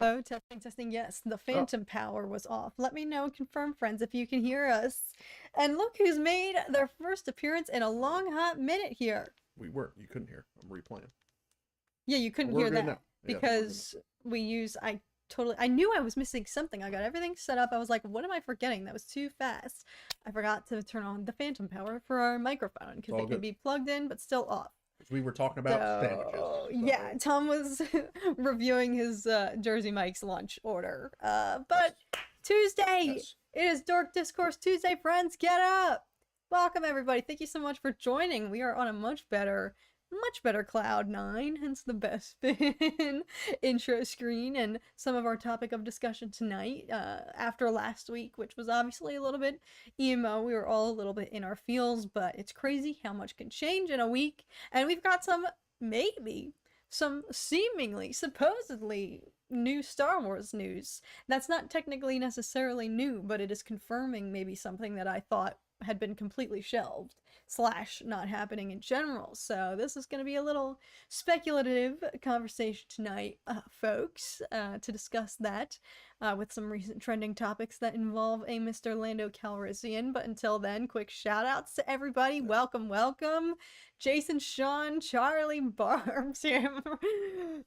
Hello, testing, testing. Yes, the phantom power was off. Let me know, confirm, friends, if you can hear us. And look who's made their first appearance in a long, hot minute here. We weren't. You couldn't hear. I'm replaying. Yeah, you couldn't We're hear good that now. Yeah, because I knew I was missing something. I got everything set up. I was like, what am I forgetting? That was too fast. I forgot to turn on the phantom power for our microphone because it can be plugged in but still off. We were talking about sandwiches. Yeah, Tom was reviewing his Jersey Mike's lunch order. But Tuesday, Yes. It is Dork Discourse Tuesday, friends. Get up! Welcome, everybody. Thank you so much for joining. We are on a much better cloud nine, hence the best spin intro screen and some of our topic of discussion tonight. After last week, which was obviously a little bit emo, we were all a little bit in our feels, but it's crazy how much can change in a week. And we've got some seemingly, supposedly new Star Wars news. That's not technically necessarily new, but it is confirming maybe something that I thought had been completely shelved / not happening in general. So this is going to be a little speculative conversation tonight, folks, to discuss that with some recent trending topics that involve a Mr. Lando Calrissian. But until then, quick shout outs to everybody. Welcome, welcome. Jason, Sean, Charlie, Barb's here.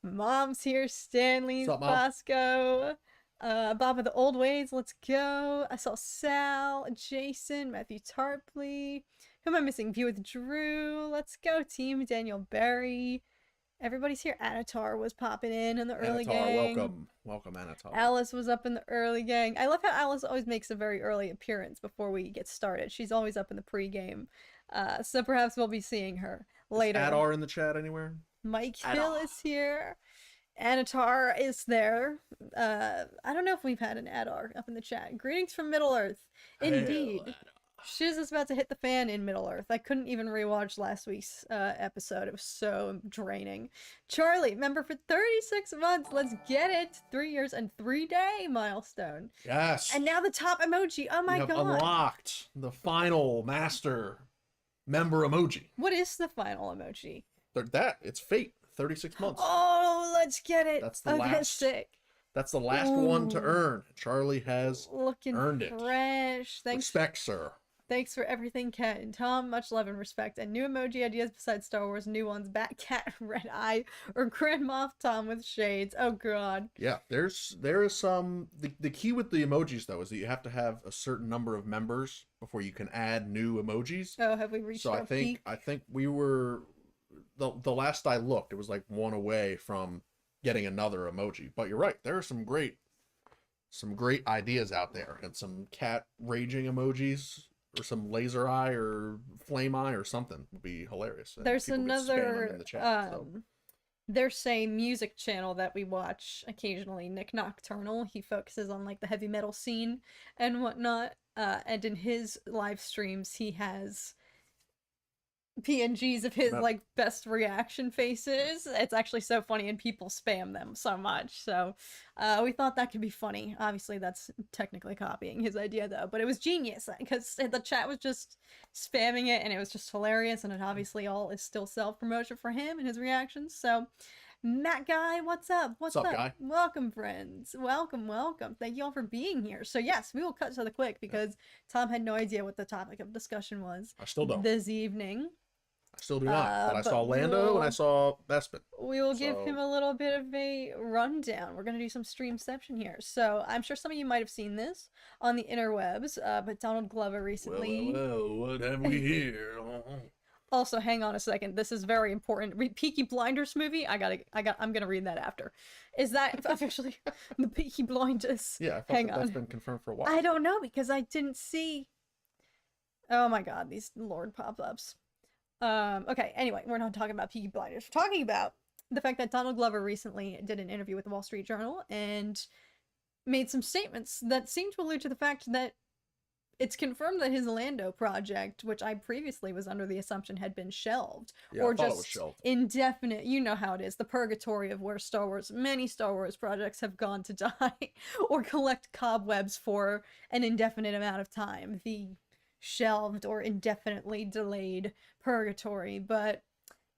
Mom's here, Stanley, Bosco. Bob of the Old Ways, let's go. I saw Sal, Jason, Matthew Tarpley. Who am I missing? View with Drew. Let's go, team. Daniel Berry. Everybody's here. Anatar was popping in the early gang. Welcome, Anatar. Alice was up in the early gang. I love how Alice always makes a very early appearance before we get started. She's always up in the pregame. So perhaps we'll be seeing her later. Is Adar in the chat anywhere? Mike Hill is here. Anatar is there. I don't know if we've had an Adar up in the chat. Greetings from Middle Earth. Indeed. Shiz is about to hit the fan in Middle Earth. I couldn't even rewatch last week's episode. It was so draining. Charlie, member for 36 months. Let's get it. 3 years and 3-day milestone. Yes. And now the top emoji. Oh my god. Unlocked the final master member emoji. What is the final emoji? It's fate. 36 months. Oh, let's get it. That's the last. That's sick. That's the last one to earn. Charlie has earned it. Fresh. Thanks. Respect, sir. Thanks for everything, Kat and Tom. Much love and respect. And new emoji ideas besides Star Wars. New ones: Bat Cat, Red Eye, or Grand Moff Tom with shades. Oh god. Yeah, there is some. The key with the emojis though is that you have to have a certain number of members before you can add new emojis. Oh, have we reached? So I think we were. The last I looked, it was like one away from getting another emoji. But you're right, there are some great ideas out there, and some cat raging emojis, or some laser eye or flame eye or something would be hilarious. And there's another in the chat, there's a music channel that we watch occasionally, Nick Nocturnal. He focuses on like the heavy metal scene and whatnot. And in his live streams, he has PNGs of his like best reaction faces. It's actually so funny, and people spam them so much. So we thought that could be funny. Obviously that's technically copying his idea though, but it was genius because the chat was just spamming it and it was just hilarious, and it obviously all is still self-promotion for him and his reactions. So Matt Guy, what's up? What's up, guy? Welcome, friends. Welcome. Thank you all for being here. So yes, we will cut to the quick because Tom had no idea what the topic of discussion was. I still don't. This evening. I still do not. But I saw Lando and I saw Bespin. We will give him a little bit of a rundown. We're going to do some streamception here. So I'm sure some of you might have seen this on the interwebs, but Donald Glover recently... Well, what have we here? Also, hang on a second. This is very important. Peaky Blinders movie. I'm gonna read that after. Is that officially the Peaky Blinders? Yeah, I thought that's been confirmed for a while. I don't know because I didn't see. Oh my god, these Lord pop-ups. Okay, anyway, we're not talking about Peaky Blinders. We're talking about the fact that Donald Glover recently did an interview with the Wall Street Journal and made some statements that seem to allude to the fact that it's confirmed that his Lando project, which I previously was under the assumption had been shelved, or just indefinite, you know how it is, the purgatory of where many Star Wars projects have gone to die or collect cobwebs for an indefinite amount of time. The shelved or indefinitely delayed purgatory. But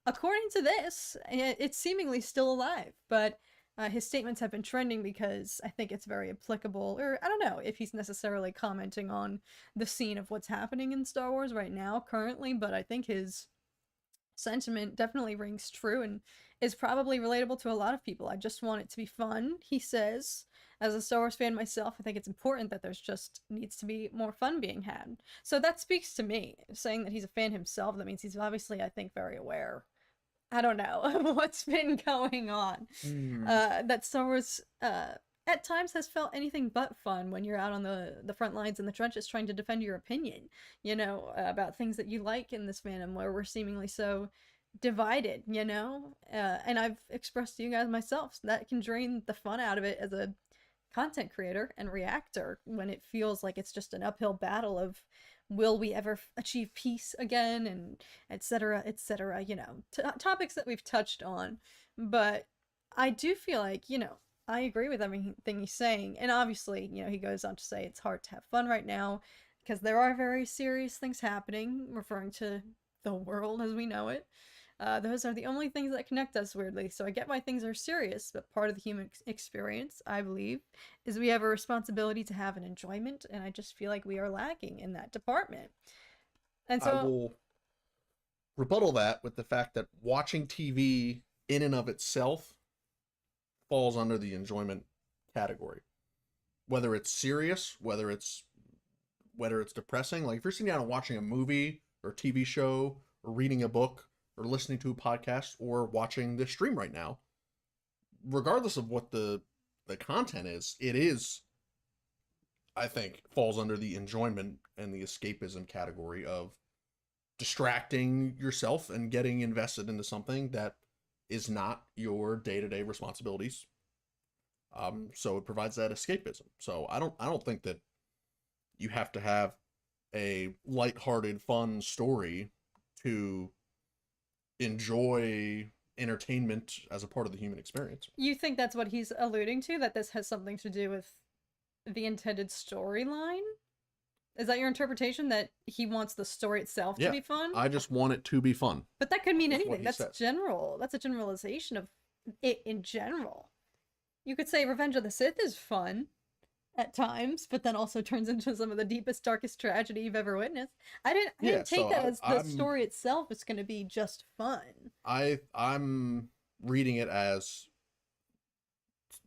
according to this, it's seemingly still alive. But His statements have been trending because I think it's very applicable, or I don't know if he's necessarily commenting on the scene of what's happening in Star Wars right now currently, but I think his sentiment definitely rings true and is probably relatable to a lot of people. I just want it to be fun, he says. As a Star Wars fan myself, I think it's important that there's just needs to be more fun being had. So that speaks to me. Saying that he's a fan himself, that means he's obviously, I think, very aware. I don't know of what's been going on. That Star Wars at times has felt anything but fun when you're out on the front lines in the trenches trying to defend your opinion, about things that you like in this fandom where we're seemingly so divided, and I've expressed to you guys myself, so that can drain the fun out of it as a content creator and reactor when it feels like it's just an uphill battle of will we ever achieve peace again, and etc etc, topics that we've touched on. But I do feel like, I agree with everything he's saying, and obviously, he goes on to say it's hard to have fun right now because there are very serious things happening, referring to the world as we know it. Those are the only things that connect us, weirdly. So I get why things are serious, but part of the human experience, I believe, is we have a responsibility to have an enjoyment, and I just feel like we are lacking in that department. And so I will rebuttal that with the fact that watching TV in and of itself falls under the enjoyment category. Whether it's serious, whether it's depressing, like if you're sitting down and watching a movie or a TV show or reading a book or listening to a podcast or watching this stream right now, regardless of what the content is, it is, I think, falls under the enjoyment and the escapism category of distracting yourself and getting invested into something that is not your day-to-day responsibilities. So it provides that escapism. So I don't think that you have to have a lighthearted, fun story to enjoy entertainment as a part of the human experience. you think that's what he's alluding to, that this has something to do with the intended storyline? Is that your interpretation, that he wants the story itself to be fun? I just want it to be fun. But that could mean anything. That's says. general. That's a generalization of it in general. You could say Revenge of the Sith is fun at times, but then also turns into some of the deepest, darkest tragedy you've ever witnessed. I didn't take that as the story itself is going to be just fun. I'm reading it as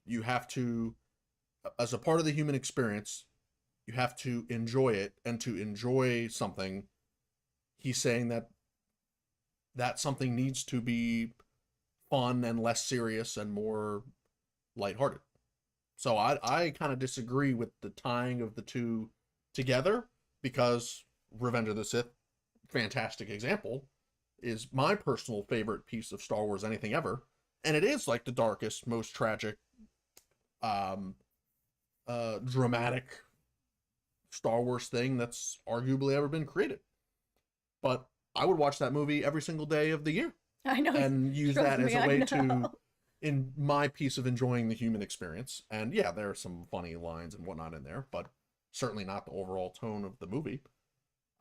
you have to, as a part of the human experience, you have to enjoy it, and to enjoy something, he's saying that something needs to be fun and less serious and more lighthearted. So I kind of disagree with the tying of the two together, because Revenge of the Sith, fantastic example, is my personal favorite piece of Star Wars anything ever, and it is like the darkest, most tragic, dramatic Star Wars thing that's arguably ever been created. But I would watch that movie every single day of the year. I know. And use that as a way to, in my piece of enjoying the human experience. And yeah, there are some funny lines and whatnot in there, but certainly not the overall tone of the movie.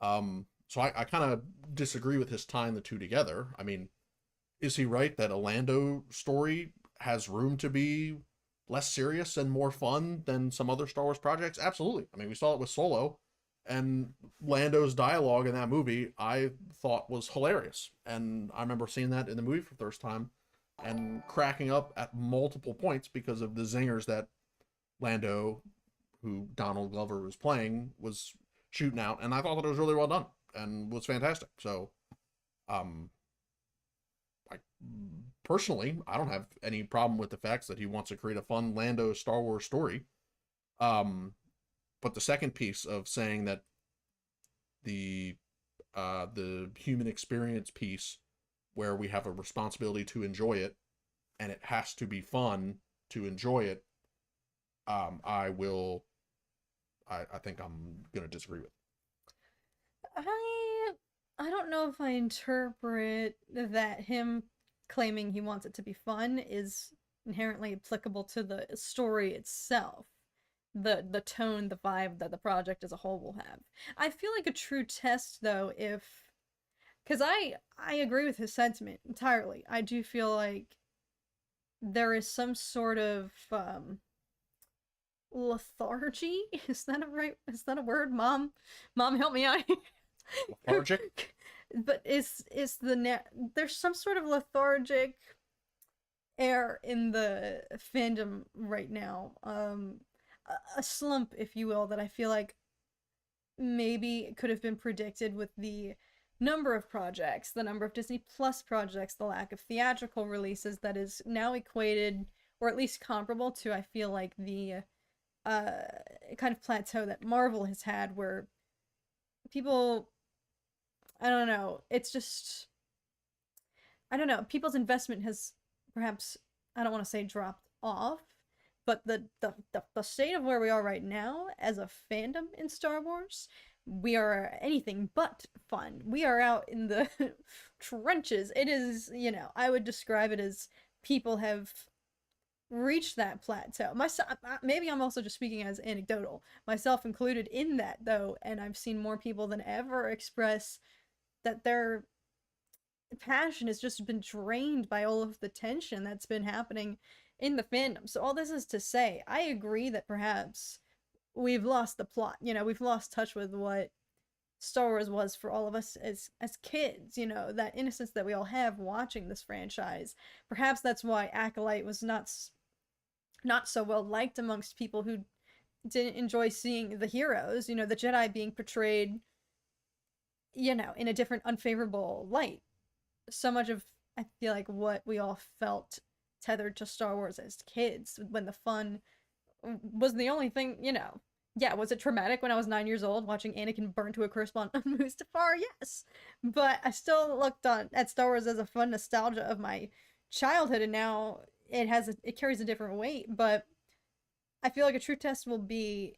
So I kind of disagree with his tying the two together. I mean, is he right that a Lando story has room to be less serious and more fun than some other Star Wars projects? Absolutely. I mean, we saw it with Solo, and Lando's dialogue in that movie I thought was hilarious. And I remember seeing that in the movie for the first time and cracking up at multiple points because of the zingers that Lando, who Donald Glover was playing, was shooting out. And I thought that it was really well done and was fantastic. So, personally, I don't have any problem with the facts that he wants to create a fun Lando Star Wars story. But the second piece of saying that the human experience piece, where we have a responsibility to enjoy it, and it has to be fun to enjoy it, I think I'm gonna disagree with. I don't know if I interpret that him claiming he wants it to be fun is inherently applicable to the story itself, the tone, the vibe that the project as a whole will have. I feel like a true test, though, because I agree with his sentiment entirely. I do feel like there is some sort of lethargy. Is that a word? Mom, help me out. Lethargic. But there's some sort of lethargic air in the fandom right now. A slump, if you will, that I feel like maybe could have been predicted with the number of projects, the number of Disney Plus projects, the lack of theatrical releases that is now equated, or at least comparable to, I feel like, the kind of plateau that Marvel has had, where people, I don't know, it's just, I don't know, people's investment has perhaps, I don't want to say dropped off, but the state of where we are right now as a fandom in Star Wars, we are anything but fun. We are out in the trenches. It is, I would describe it as people have reached that plateau. Myself, maybe I'm also just speaking as anecdotal, myself included in that though, and I've seen more people than ever express that their passion has just been drained by all of the tension that's been happening in the fandom. So all this is to say, I agree that perhaps we've lost the plot. We've lost touch with what Star Wars was for all of us as kids, that innocence that we all have watching this franchise. Perhaps that's why Acolyte was not so well liked amongst people who didn't enjoy seeing the heroes, the Jedi being portrayed, in a different unfavorable light. So much of, I feel like, what we all felt tethered to Star Wars as kids, when the fun was the only thing, Yeah, was it traumatic when I was 9 years old watching Anakin burn to a crisp on Mustafar? Yes. But I still looked at Star Wars as a fun nostalgia of my childhood, and now it carries a different weight. But I feel like a true test will be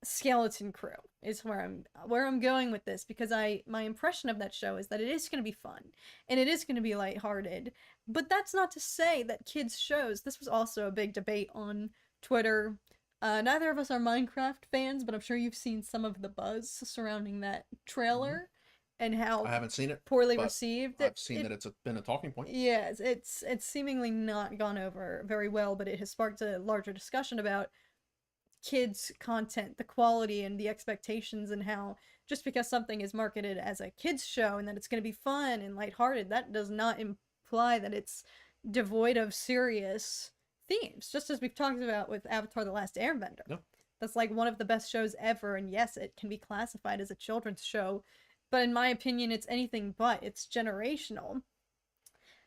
Skeleton Crew is where I'm going with this, because my impression of that show is that it is going to be fun and it is going to be lighthearted. But that's not to say that kids shows. This was also a big debate on Twitter. Neither of us are Minecraft fans, but I'm sure you've seen some of the buzz surrounding that trailer and how I haven't seen it, poorly received. I've seen that it's been a talking point. Yes, it's seemingly not gone over very well, but it has sparked a larger discussion about kids content, the quality and the expectations, and how just because something is marketed as a kids show and that it's going to be fun and lighthearted, that does not imply that it's devoid of serious themes, just as we've talked about with Avatar: The Last Airbender. Yep. That's like one of the best shows ever, and yes, it can be classified as a children's show, but in my opinion, it's anything but. It's generational.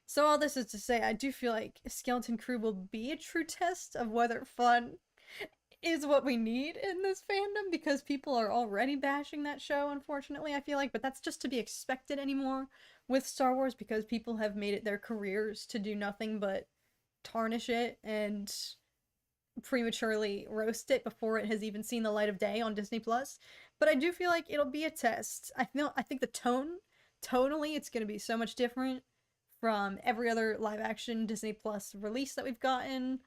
So all this is to say, I do feel like Skeleton Crew will be a true test of whether fun is what we need in this fandom, because people are already bashing that show, unfortunately, I feel like, but that's just to be expected anymore with Star Wars, because people have made it their careers to do nothing but tarnish it and prematurely roast it before it has even seen the light of day on Disney Plus. But I do feel like it'll be a test. I think tonally it's going to be so much different from every other live action Disney Plus release that we've gotten.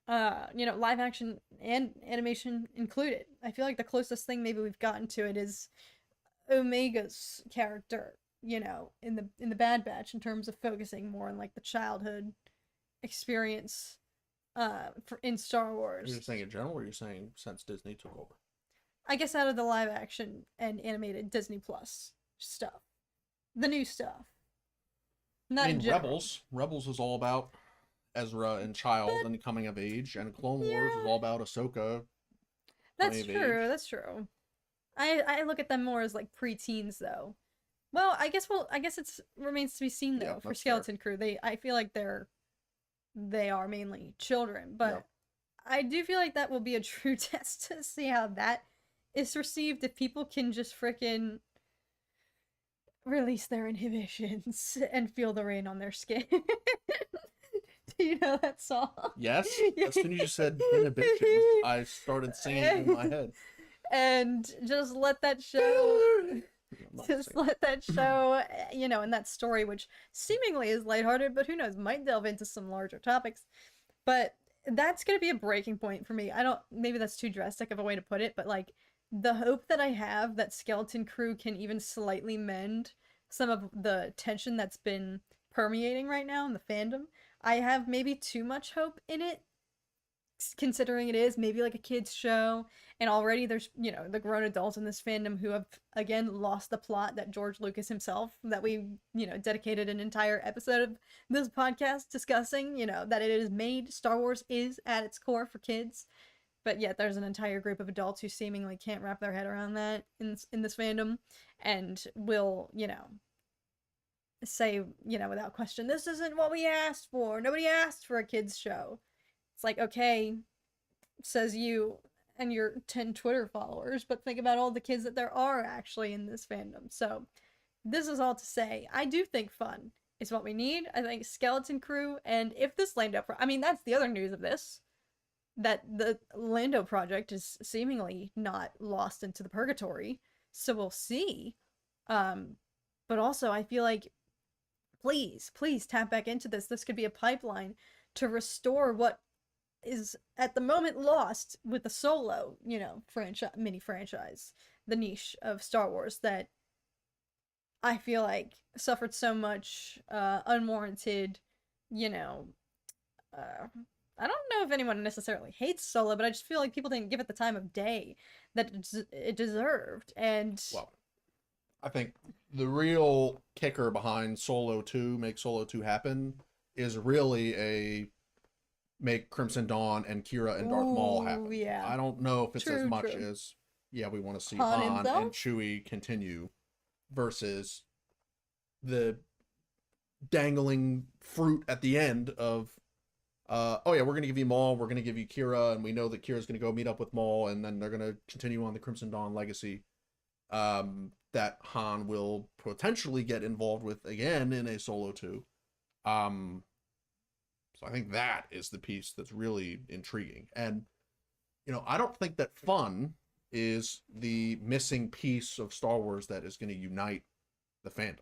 Live action and animation included. I feel like the closest thing maybe we've gotten to it is Omega's character, in the Bad Batch, in terms of focusing more on like the childhood experience in Star Wars. You're saying in general, or you're saying since Disney took over? I guess out of the live action and animated Disney Plus stuff. The new stuff. Not in general. Rebels is all about Ezra and child and coming of age, and Clone Wars is all about Ahsoka. That's true. That's true. I look at them more as like preteens, though. Well, I guess it remains to be seen though, for Skeleton Crew. I feel like they are mainly children, but I do feel like that will be a true test to see how that is received, if people can just frickin' release their inhibitions and feel the rain on their skin. Do you know that song? Yes. As soon as you said inhibitions, I started singing it in my head. And just let that show. Let that show, in that story, which seemingly is lighthearted, but who knows, might delve into some larger topics. But that's going to be a breaking point for me. Maybe that's too drastic of a way to put it, but like the hope that I have that Skeleton Crew can even slightly mend some of the tension that's been permeating right now in the fandom. I have maybe too much hope in it, considering it is maybe like a kids show, and already there's, you know, the grown adults in this fandom who have again lost the plot that George Lucas himself, that we, you know, dedicated an entire episode of this podcast discussing, you know, that it is made, Star Wars is at its core for kids, but yet there's an entire group of adults who seemingly can't wrap their head around that in this fandom, and will, you know, say, you know, without question, this isn't what we asked for. Nobody asked for a kids show. It's like, okay, says you and your 10 Twitter followers, but think about all the kids that there are actually in this fandom. So, this is all to say, I do think fun is what we need. I think Skeleton Crew, and if this Lando, I mean, that's the other news of this, that the Lando project is seemingly not lost into the purgatory. So we'll see. But also, I feel like, please tap back into this. This could be a pipeline to restore what is at the moment lost with the Solo, you know, mini franchise, the niche of Star Wars that I feel like suffered so much unwarranted, you know, I don't know if anyone necessarily hates Solo, but I just feel like people didn't give it the time of day that it deserved. And Well, I think the real kicker behind Solo 2, make Solo 2 happen, is really a make Crimson Dawn and Kira and Darth Maul happen. Yeah. I don't know if it's True, as much true. as, yeah, we want to see Han Han himself? and Chewie continue versus the dangling fruit at the end of, oh yeah, we're going to give you Maul, we're going to give you Kira, and we know that Kira's going to go meet up with Maul, and then they're going to continue on the Crimson Dawn legacy. That Han will potentially get involved with again in a Solo 2. So I think that is the piece that's really intriguing. And, you know, I don't think that fun is the missing piece of Star Wars that is going to unite the fandom.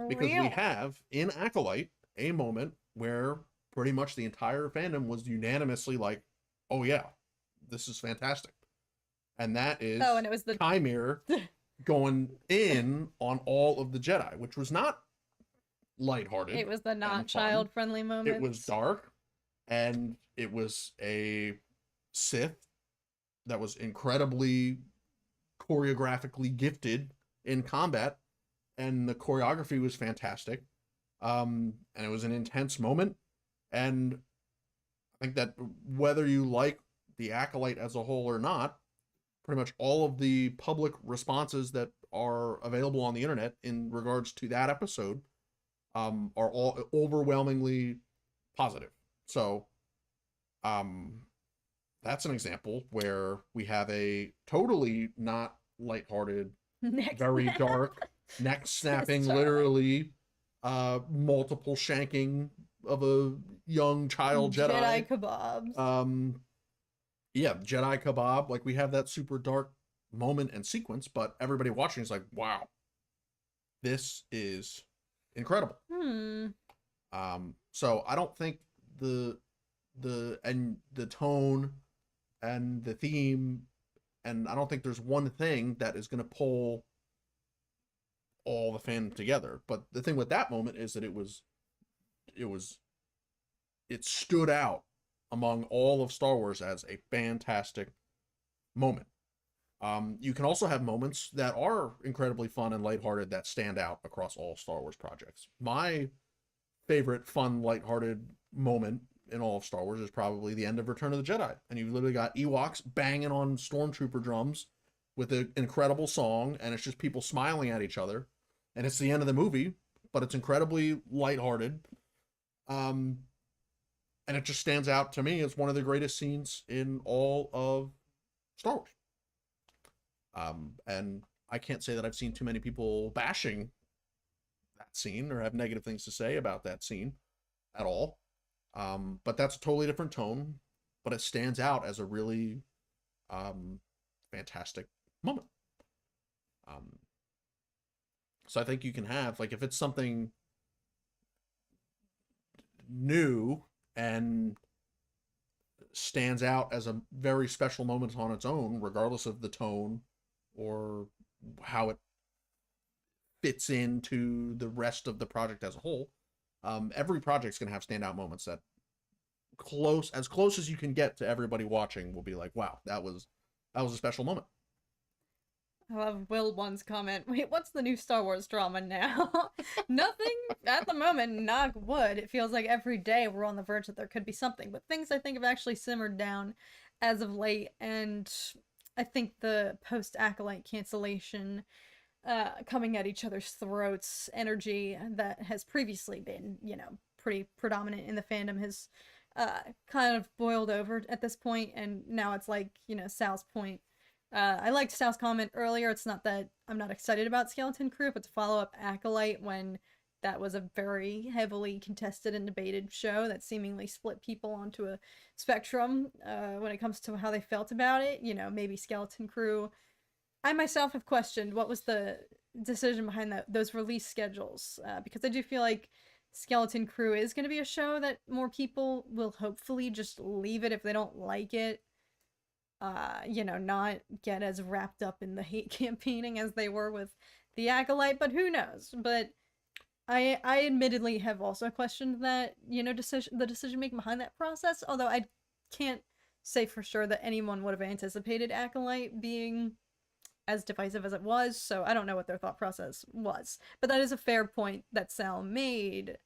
Because we have, in Acolyte, a moment where pretty much the entire fandom was unanimously like, oh yeah, this is fantastic. And that is and it was the Chimere going in on all of the Jedi, which was not lighthearted. It was the not child friendly moment. It was dark, and it was a Sith that was incredibly choreographically gifted in combat, and the choreography was fantastic. And it was an intense moment, and I think that whether you like the Acolyte as a whole or not, pretty much all of the public responses that are available on the internet in regards to that episode are all overwhelmingly positive. So that's an example where we have a totally not lighthearted, very dark, neck snapping, literally multiple shanking of a young child Jedi. Jedi kebabs. Yeah, Jedi kebab. Like, we have that super dark moment and sequence, but everybody watching is like, wow, this is incredible. So I don't think the tone and the theme, and I don't think there's one thing that is going to pull all the fandom together. But the thing with that moment is that it stood out among all of Star Wars as a fantastic moment. You can also have moments that are incredibly fun and lighthearted that stand out across all Star Wars projects. My favorite fun, lighthearted moment in all of Star Wars is probably the end of Return of the Jedi. And you've literally got Ewoks banging on stormtrooper drums with an incredible song, and it's just people smiling at each other. And it's the end of the movie, but it's incredibly lighthearted. And it just stands out to me as one of the greatest scenes in all of Star Wars. And I can't say that I've seen too many people bashing that scene or have negative things to say about that scene at all. But that's a totally different tone, but it stands out as a really fantastic moment. So I think you can have, like, if it's something new and stands out as a very special moment on its own, regardless of the tone or how it fits into the rest of the project as a whole, Every project's gonna have standout moments that as close as you can get to everybody watching will be like, wow, that was a special moment. I love Will One's comment. Wait, what's the new Star Wars drama now? Nothing at the moment, knock wood. It feels like every day we're on the verge that there could be something, but things I think have actually simmered down as of late, and I think the post Acolyte cancellation coming at each other's throats energy that has previously been, pretty predominant in the fandom has kind of boiled over at this point, and now it's like, Sal's point. I liked Sal's comment earlier. It's not that I'm not excited about Skeleton Crew, but to follow up Acolyte when that was a very heavily contested and debated show that seemingly split people onto a spectrum when it comes to how they felt about it. Maybe Skeleton Crew. I myself have questioned what was the decision behind those release schedules because I do feel like Skeleton Crew is going to be a show that more people will hopefully just leave it if they don't like it. Not get as wrapped up in the hate campaigning as they were with the Acolyte, but who knows? But I admittedly have also questioned that, the decision making behind that process, although I can't say for sure that anyone would have anticipated Acolyte being as divisive as it was, so I don't know what their thought process was. But that is a fair point that Sal made.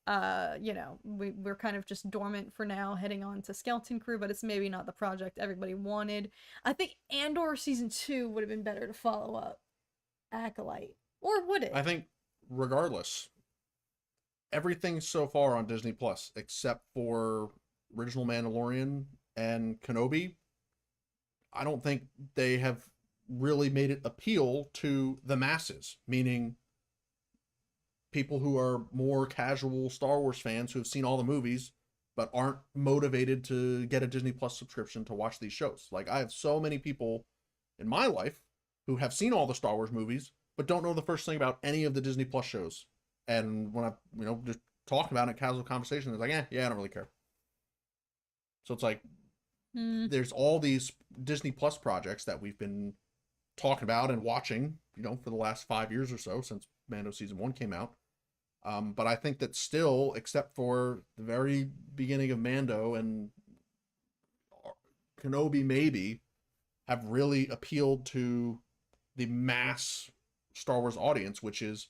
We're kind of just dormant for now, heading on to Skeleton Crew, but it's maybe not the project everybody wanted. I think Andor Season 2 would have been better to follow up Acolyte. Or would it? I think regardless, everything so far on Disney Plus, except for original Mandalorian and Kenobi, I don't think they have really made it appeal to the masses, meaning people who are more casual Star Wars fans who have seen all the movies but aren't motivated to get a Disney Plus subscription to watch these shows. Like, I have so many people in my life who have seen all the Star Wars movies but don't know the first thing about any of the Disney Plus shows. And when I, just talk about it in casual conversation, it's like, yeah, I don't really care. So it's like, there's all these Disney Plus projects that we've been talking about and watching, for the last 5 years or so since Mando Season 1 came out. But I think that still, except for the very beginning of Mando and Kenobi maybe, have really appealed to the mass Star Wars audience, which is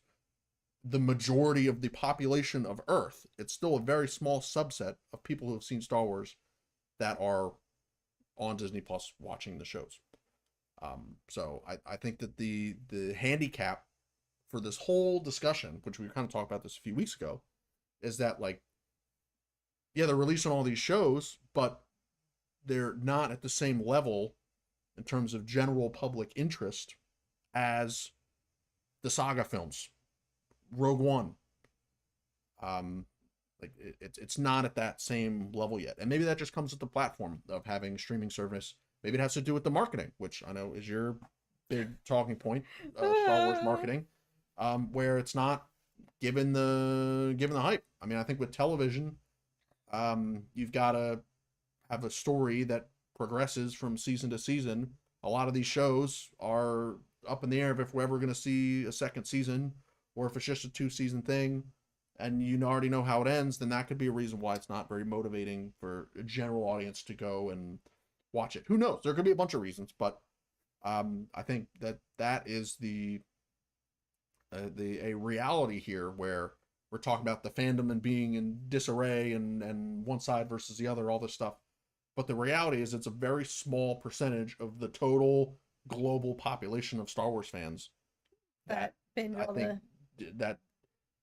the majority of the population of Earth. It's still a very small subset of people who have seen Star Wars that are on Disney Plus watching the shows. So I think that the handicap for this whole discussion, which we kind of talked about this a few weeks ago, is that, like, yeah, they're releasing all these shows, but they're not at the same level in terms of general public interest as the saga films, Rogue One. It's not at that same level yet, and maybe that just comes with the platform of having streaming service. Maybe it has to do with the marketing, which I know is your big talking point, Star Wars marketing, where it's not given the hype. I mean, I think with television, you've got to have a story that progresses from season to season. A lot of these shows are up in the air if we're ever going to see a second season, or if it's just a 2-season thing, and you already know how it ends, then that could be a reason why it's not very motivating for a general audience to go and watch it. Who knows? There could be a bunch of reasons, but I think that is a reality here where we're talking about the fandom and being in disarray and one side versus the other, all this stuff. But the reality is it's a very small percentage of the total global population of Star Wars fans that I think that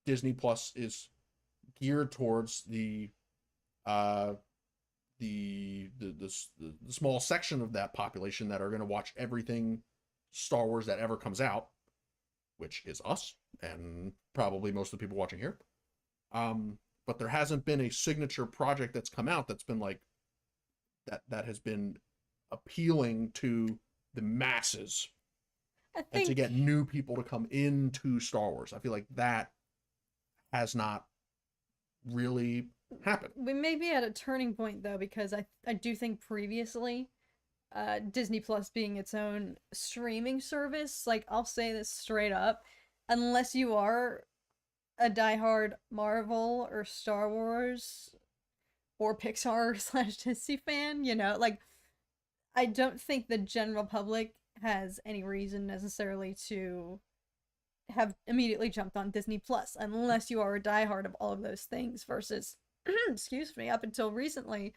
Disney Plus is geared towards the small section of that population that are going to watch everything Star Wars that ever comes out, which is us and probably most of the people watching here. But there hasn't been a signature project that's come out that's been like that has been appealing to the masses and to get new people to come into Star Wars. I feel like that has not really happened. We may be at a turning point though, because I do think previously Disney Plus being its own streaming service, like, I'll say this straight up, unless you are a diehard Marvel or Star Wars or Pixar slash Disney fan, you know, like I don't think the general public has any reason necessarily to have immediately jumped on Disney Plus unless you are a diehard of all of those things versus excuse me, up until recently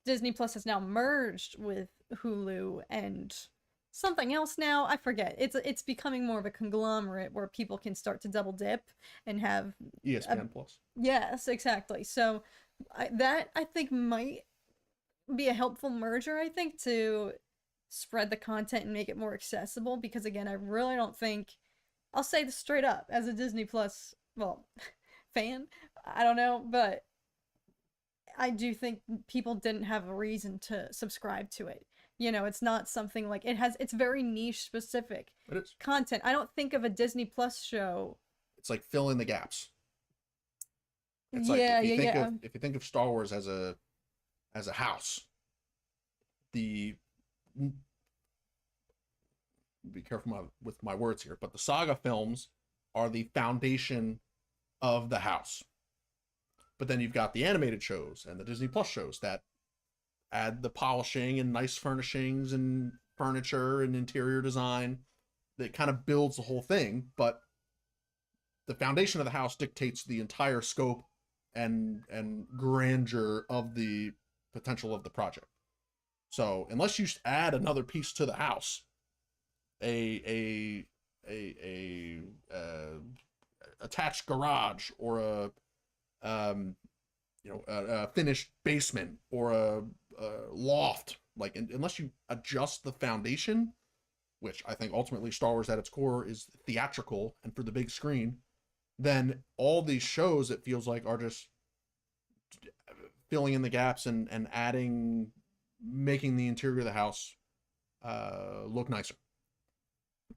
Disney Plus has now merged with Hulu and something else now. I forget. It's becoming more of a conglomerate where people can start to double dip and have ESPN Plus. yes, exactly. So that I think might be a helpful merger. I think to spread the content and make it more accessible because again, I really don't think I'll say this straight up as a Disney Plus fan. I don't know, but I do think people didn't have a reason to subscribe to it. You know, it's not something like it's very niche specific It is. content. I don't think of a Disney Plus show. It's like fill in the gaps. It's Yeah, like yeah. if you think of Star Wars as a house, be careful with my words here, but the saga films are the foundation of the house. But then you've got the animated shows and the Disney Plus shows that add the polishing and nice furnishings and furniture and interior design that kind of builds the whole thing. But the foundation of the house dictates the entire scope and grandeur of the potential of the project. So unless you add another piece to the house, a attached garage or a finished basement or a loft, like unless you adjust the foundation, which I think ultimately Star Wars at its core is theatrical and for the big screen, then all these shows it feels like are just filling in the gaps and making the interior of the house look nicer.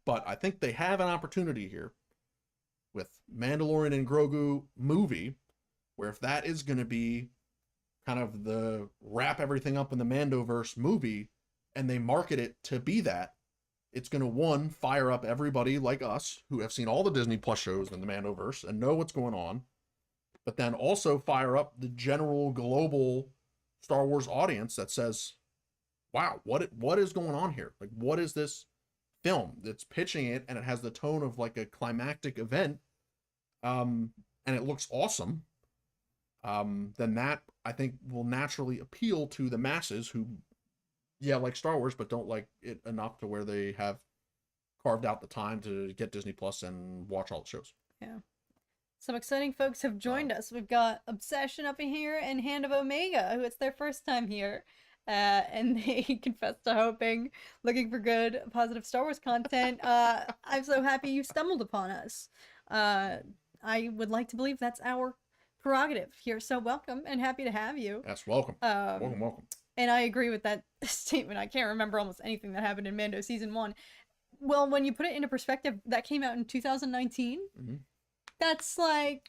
But I think they have an opportunity here with Mandalorian and Grogu movie, where if that is going to be kind of the wrap everything up in the Mandoverse movie, and they market it to be that, it's going to, one, fire up everybody like us who have seen all the Disney Plus shows in the Mandoverse and know what's going on, but then also fire up the general global Star Wars audience that says, wow, what is going on here? Like, what is this film that's pitching it and it has the tone of like a climactic event, and it looks awesome, then that I think will naturally appeal to the masses who like Star Wars but don't like it enough to where they have carved out the time to get Disney Plus and watch all the shows. Yeah. Some exciting folks have joined us. We've got Obsession up in here and Hand of Omega, who it's their first time here. And they confess to looking for good, positive Star Wars content. I'm so happy you stumbled upon us. I would like to believe that's our prerogative here. So welcome and happy to have you. Yes, welcome. Welcome. And I agree with that statement. I can't remember almost anything that happened in Mando Season 1. Well, when you put it into perspective, that came out in 2019. Mm-hmm. That's like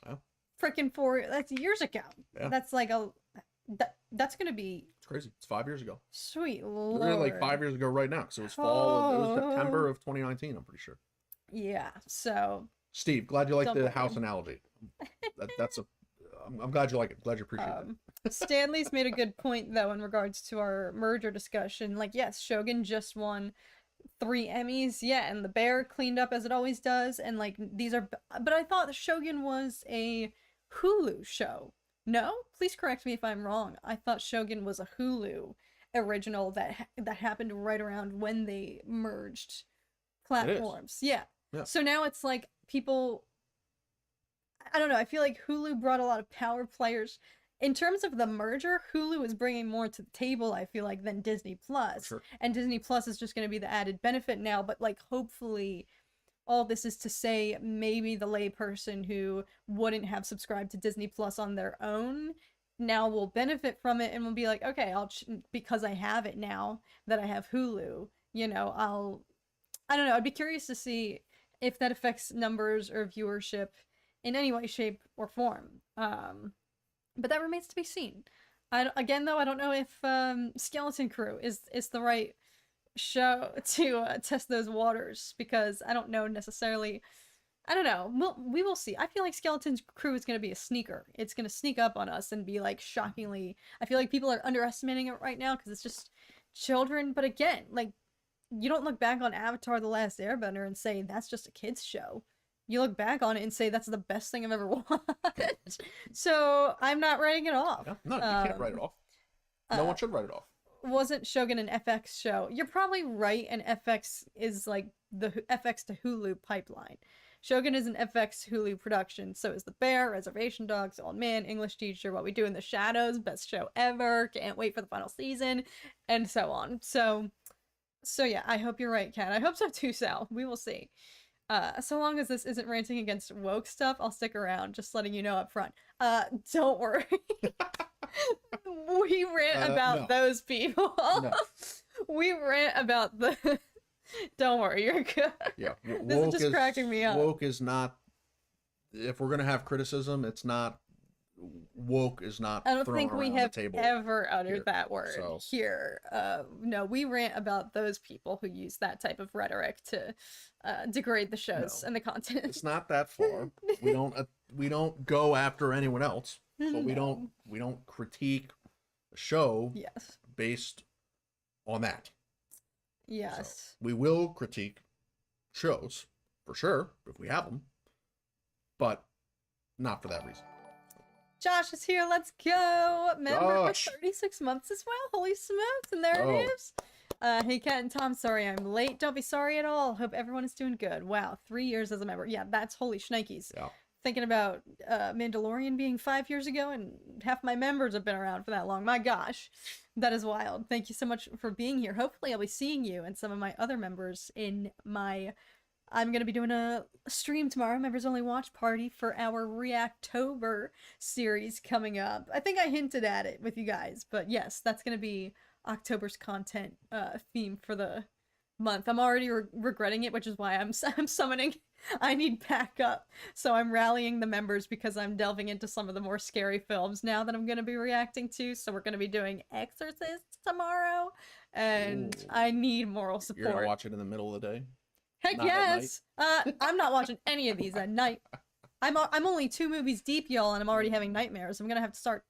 freaking that's years ago. Yeah. That's like that's going to be... It's crazy. It's 5 years ago. Sweet Lord. Literally like 5 years ago right now. So it was fall. It was September of 2019, I'm pretty sure. Yeah, so... Steve, glad you like the house analogy. I'm glad you like it. Glad you appreciate it. Stanley's made a good point, though, in regards to our merger discussion. Like, yes, Shogun just won 3 Emmys. Yeah, and The Bear cleaned up as it always does. And, like, these are... But I thought Shogun was a Hulu show. No? Please correct me if I'm wrong. I thought Shogun was a Hulu original that happened right around when they merged platforms. Yeah. So now it's like people... I don't know. I feel like Hulu brought a lot of power players. In terms of the merger, Hulu is bringing more to the table, I feel like, than Disney Plus. Sure. And Disney Plus is just going to be the added benefit now. But, like, hopefully... all this is to say maybe the layperson who wouldn't have subscribed to Disney Plus on their own now will benefit from it and will be like, okay, because I have it now that I have Hulu, you know, I don't know. I'd be curious to see if that affects numbers or viewership in any way, shape, or form. But that remains to be seen. Again, though, I don't know if Skeleton Crew is the right show to test those waters, because I don't know necessarily I don't know. We will see. I feel like Skeleton's Crew is going to be a sneaker. It's going to sneak up on us and be like shockingly. I feel like people are underestimating it right now because it's just children. But again, like you don't look back on Avatar: The Last Airbender and say that's just a kids show. You look back on it and say that's the best thing I've ever watched. So I'm not writing it off. Yeah. No, you can't write it off. No one should write it off. Wasn't Shogun an FX show? You're probably right, and FX is like the FX to Hulu pipeline. Shogun is an FX Hulu production, so is The Bear, Reservation Dogs, Old Man, English Teacher, What We Do in the Shadows, best show ever, can't wait for the final season, and so on. So yeah, I hope you're right, Kat. I hope so too, Sal. We will see. So long as this isn't ranting against woke stuff, I'll stick around, just letting you know up front. Don't worry. We rant about those people. No. We rant about the... Don't worry, you're good. Yeah. This is just cracking me up. Woke is not... If we're going to have criticism, it's not... Woke is not I don't think we have ever uttered that word here. No, we rant about those people who use that type of rhetoric to degrade the shows and the content. It's not that far. We don't go after anyone else, but we don't critique a show based on that. Yes. So we will critique shows for sure if we have them, but not for that reason. Josh is here. Let's go. Member for 36 months as well. Holy smokes. And there it is. Hey, Kat and Tom. Sorry I'm late. Don't be sorry at all. Hope everyone is doing good. Wow. 3 years as a member. Yeah, that's holy shnikes. Yeah. Thinking about Mandalorian being 5 years ago, and half my members have been around for that long. My gosh. That is wild. Thank you so much for being here. Hopefully I'll be seeing you and some of my other members in my... I'm going to be doing a stream tomorrow, members only watch party for our Reactober series coming up. I think I hinted at it with you guys, but yes, that's going to be October's content theme for the month. I'm already regretting it, which is why I'm summoning. I need backup. So I'm rallying the members because I'm delving into some of the more scary films now that I'm going to be reacting to. So we're going to be doing Exorcist tomorrow, and I need moral support. You're going to watch it in the middle of the day? Heck yes! I'm not watching any of these at night. I'm only 2 movies deep, y'all, and I'm already having nightmares. I'm gonna have to start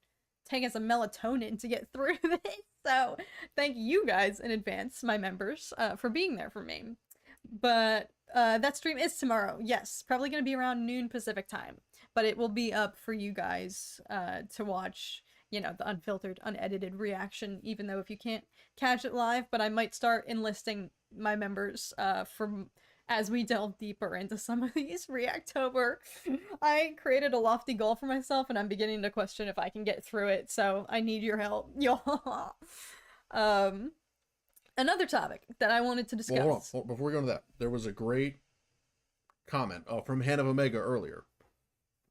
taking some melatonin to get through this. So thank you guys in advance, my members, for being there for me. But that stream is tomorrow. Yes, probably gonna be around noon Pacific time, but it will be up for you guys to watch. You know, the unfiltered, unedited reaction, even though if you can't catch it live, but I might start enlisting my members as we delve deeper into some of these Reactober. I created a lofty goal for myself, and I'm beginning to question if I can get through it, so I need your help, y'all. Another topic that I wanted to discuss. Well, hold on. Before we go into that, there was a great comment from Han of Omega earlier.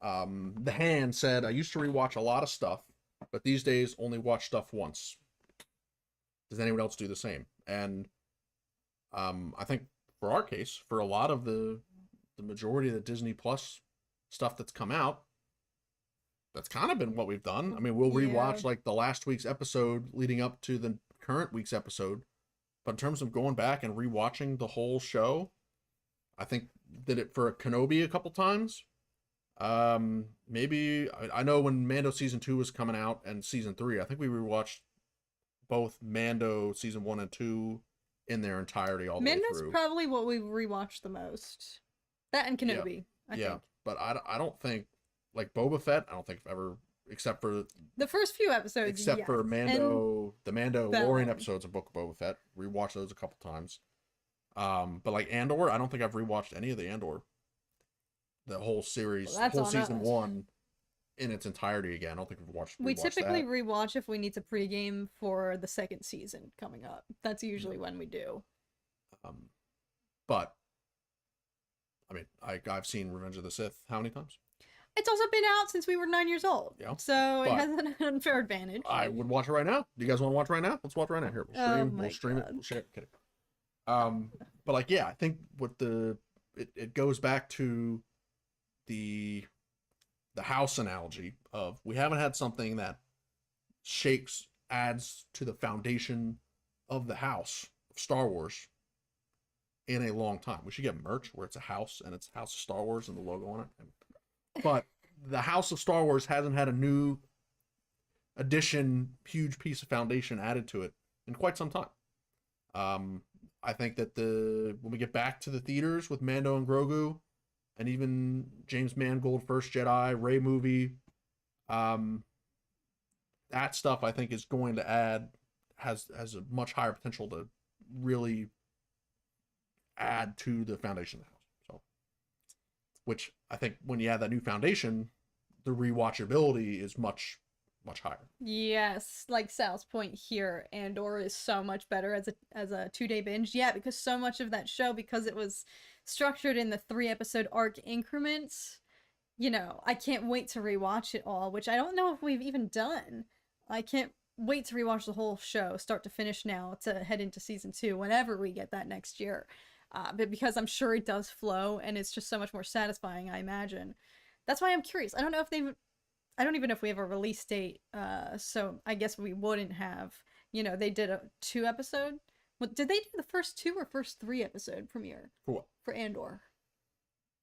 The Han said, I used to rewatch a lot of stuff, but these days only watch stuff once. Does anyone else do the same? And I think for our case, for a lot of the majority of the Disney Plus stuff that's come out, that's kind of been what we've done. I mean, we'll rewatch like the last week's episode leading up to the current week's episode. But in terms of going back and rewatching the whole show, I think did it for Kenobi a couple times. Maybe I know when Mando season 2 was coming out and season 3, I think we rewatched both Mando season 1 and 2 in their entirety all the way through. Mando's probably what we rewatched the most. That and Kenobi, I think. But I don't think, like Boba Fett, I don't think I've ever, except for the first few episodes, except for Mando, the Mandalorian episodes of Book of Boba Fett, rewatched those a couple times. But like Andor, I don't think I've rewatched any of the Andor, the whole series, whole season 1 in its entirety again. I don't think we've watched. We typically rewatch if we need to pregame for the second season coming up. That's usually when we do. But I mean, I've seen Revenge of the Sith how many times? It's also been out since we were 9 years old. Yeah. So it has an unfair advantage. I would watch it right now. Do you guys want to watch it right now? Let's watch it right now. Here, we'll stream it. We'll share it. Kidding. But like, yeah, I think what it goes back to the house analogy of we haven't had something that adds to the foundation of the house of Star Wars in a long time. We should get merch where it's a house and it's House of Star Wars and the logo on it. But the House of Star Wars hasn't had a new addition, huge piece of foundation added to it in quite some time. I think that when we get back to the theaters with Mando and Grogu, and even James Mangold First Jedi, Rey movie, that stuff I think is going to has a much higher potential to really add to the foundation of the house. So, which I think when you add that new foundation, the rewatchability is much higher. Yes, like Sal's point here, Andor is so much better as a 2-day binge. Yeah, because so much of that show, because it was structured in the 3-episode arc increments, I can't wait to rewatch it all, which I don't know if we've even done. I can't wait to rewatch the whole show, start to finish now, to head into season 2, whenever we get that next year. But because I'm sure it does flow, and it's just so much more satisfying, I imagine. That's why I'm curious. I don't even know if we have a release date, so I guess we wouldn't have. They did a 2-episode. Well, did they do the first 2 or first 3 episode premiere? For what? For Andor.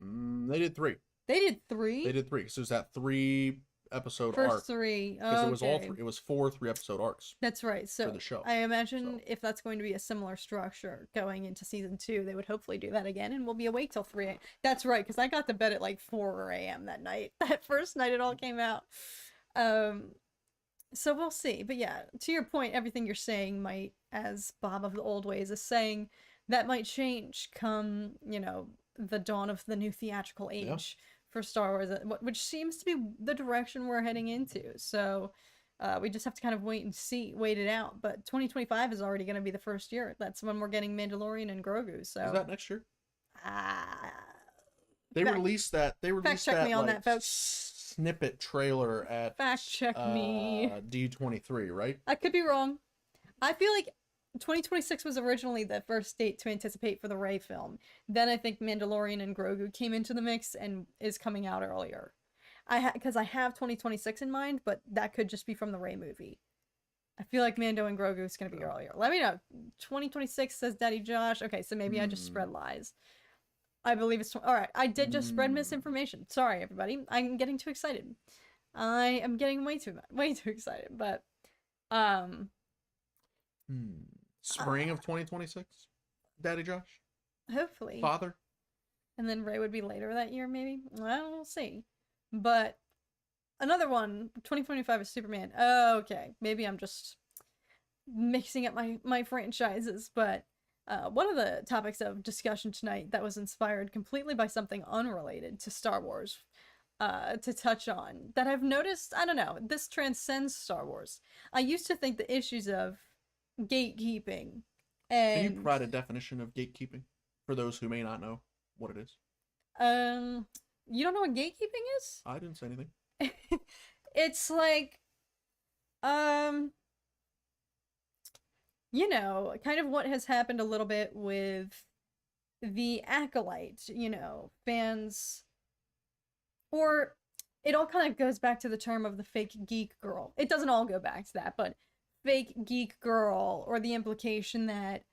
They did 3. They did 3? They did 3. So it was that 3-episode arc. First 3. Because it was all 3. It was 4 3-episode arcs. That's right. So for the show. I imagine if that's going to be a similar structure going into season 2, they would hopefully do that again, and we'll be awake till 3 a.m. That's right, because I got to bed at like 4 a.m. that night. That first night it all came out. So we'll see. But yeah, to your point, everything you're saying might, as Bob of the Old Ways is saying, that might change come, the dawn of the new theatrical age for Star Wars, which seems to be the direction we're heading into. So we just have to kind of wait it out. But 2025 is already going to be the first year. That's when we're getting Mandalorian and Grogu. So is that next year? They released that fact check me on that, folks. Snippet trailer at fact check me D23, right? I could be wrong. I feel like 2026 was originally the first date to anticipate for the Rey film. Then I think Mandalorian and Grogu came into the mix and is coming out earlier. Because I have 2026 in mind, but that could just be from the Rey movie. I feel like Mando and Grogu is going to be earlier. Let me know. 2026 says Daddy Josh. Okay, so maybe I just spread lies. I believe it's... Alright, I did just spread misinformation. Sorry, everybody. I'm getting too excited. I am getting way too excited, but... Spring of 2026? Daddy Josh? Hopefully. Father? And then Rey would be later that year, maybe? Well, we'll see. But another one, 2025 is Superman. Oh, okay. Maybe I'm just mixing up my franchises, but one of the topics of discussion tonight that was inspired completely by something unrelated to Star Wars to touch on, that I've noticed, I don't know, this transcends Star Wars. I used to think the issues of gatekeeping and... Can you provide a definition of gatekeeping for those who may not know what it is? You don't know what gatekeeping is? I didn't say anything. It's like, kind of what has happened a little bit with the Acolyte, fans, or it all kind of goes back to the term of the fake geek girl. It doesn't all go back to that, but fake geek girl, or the implication that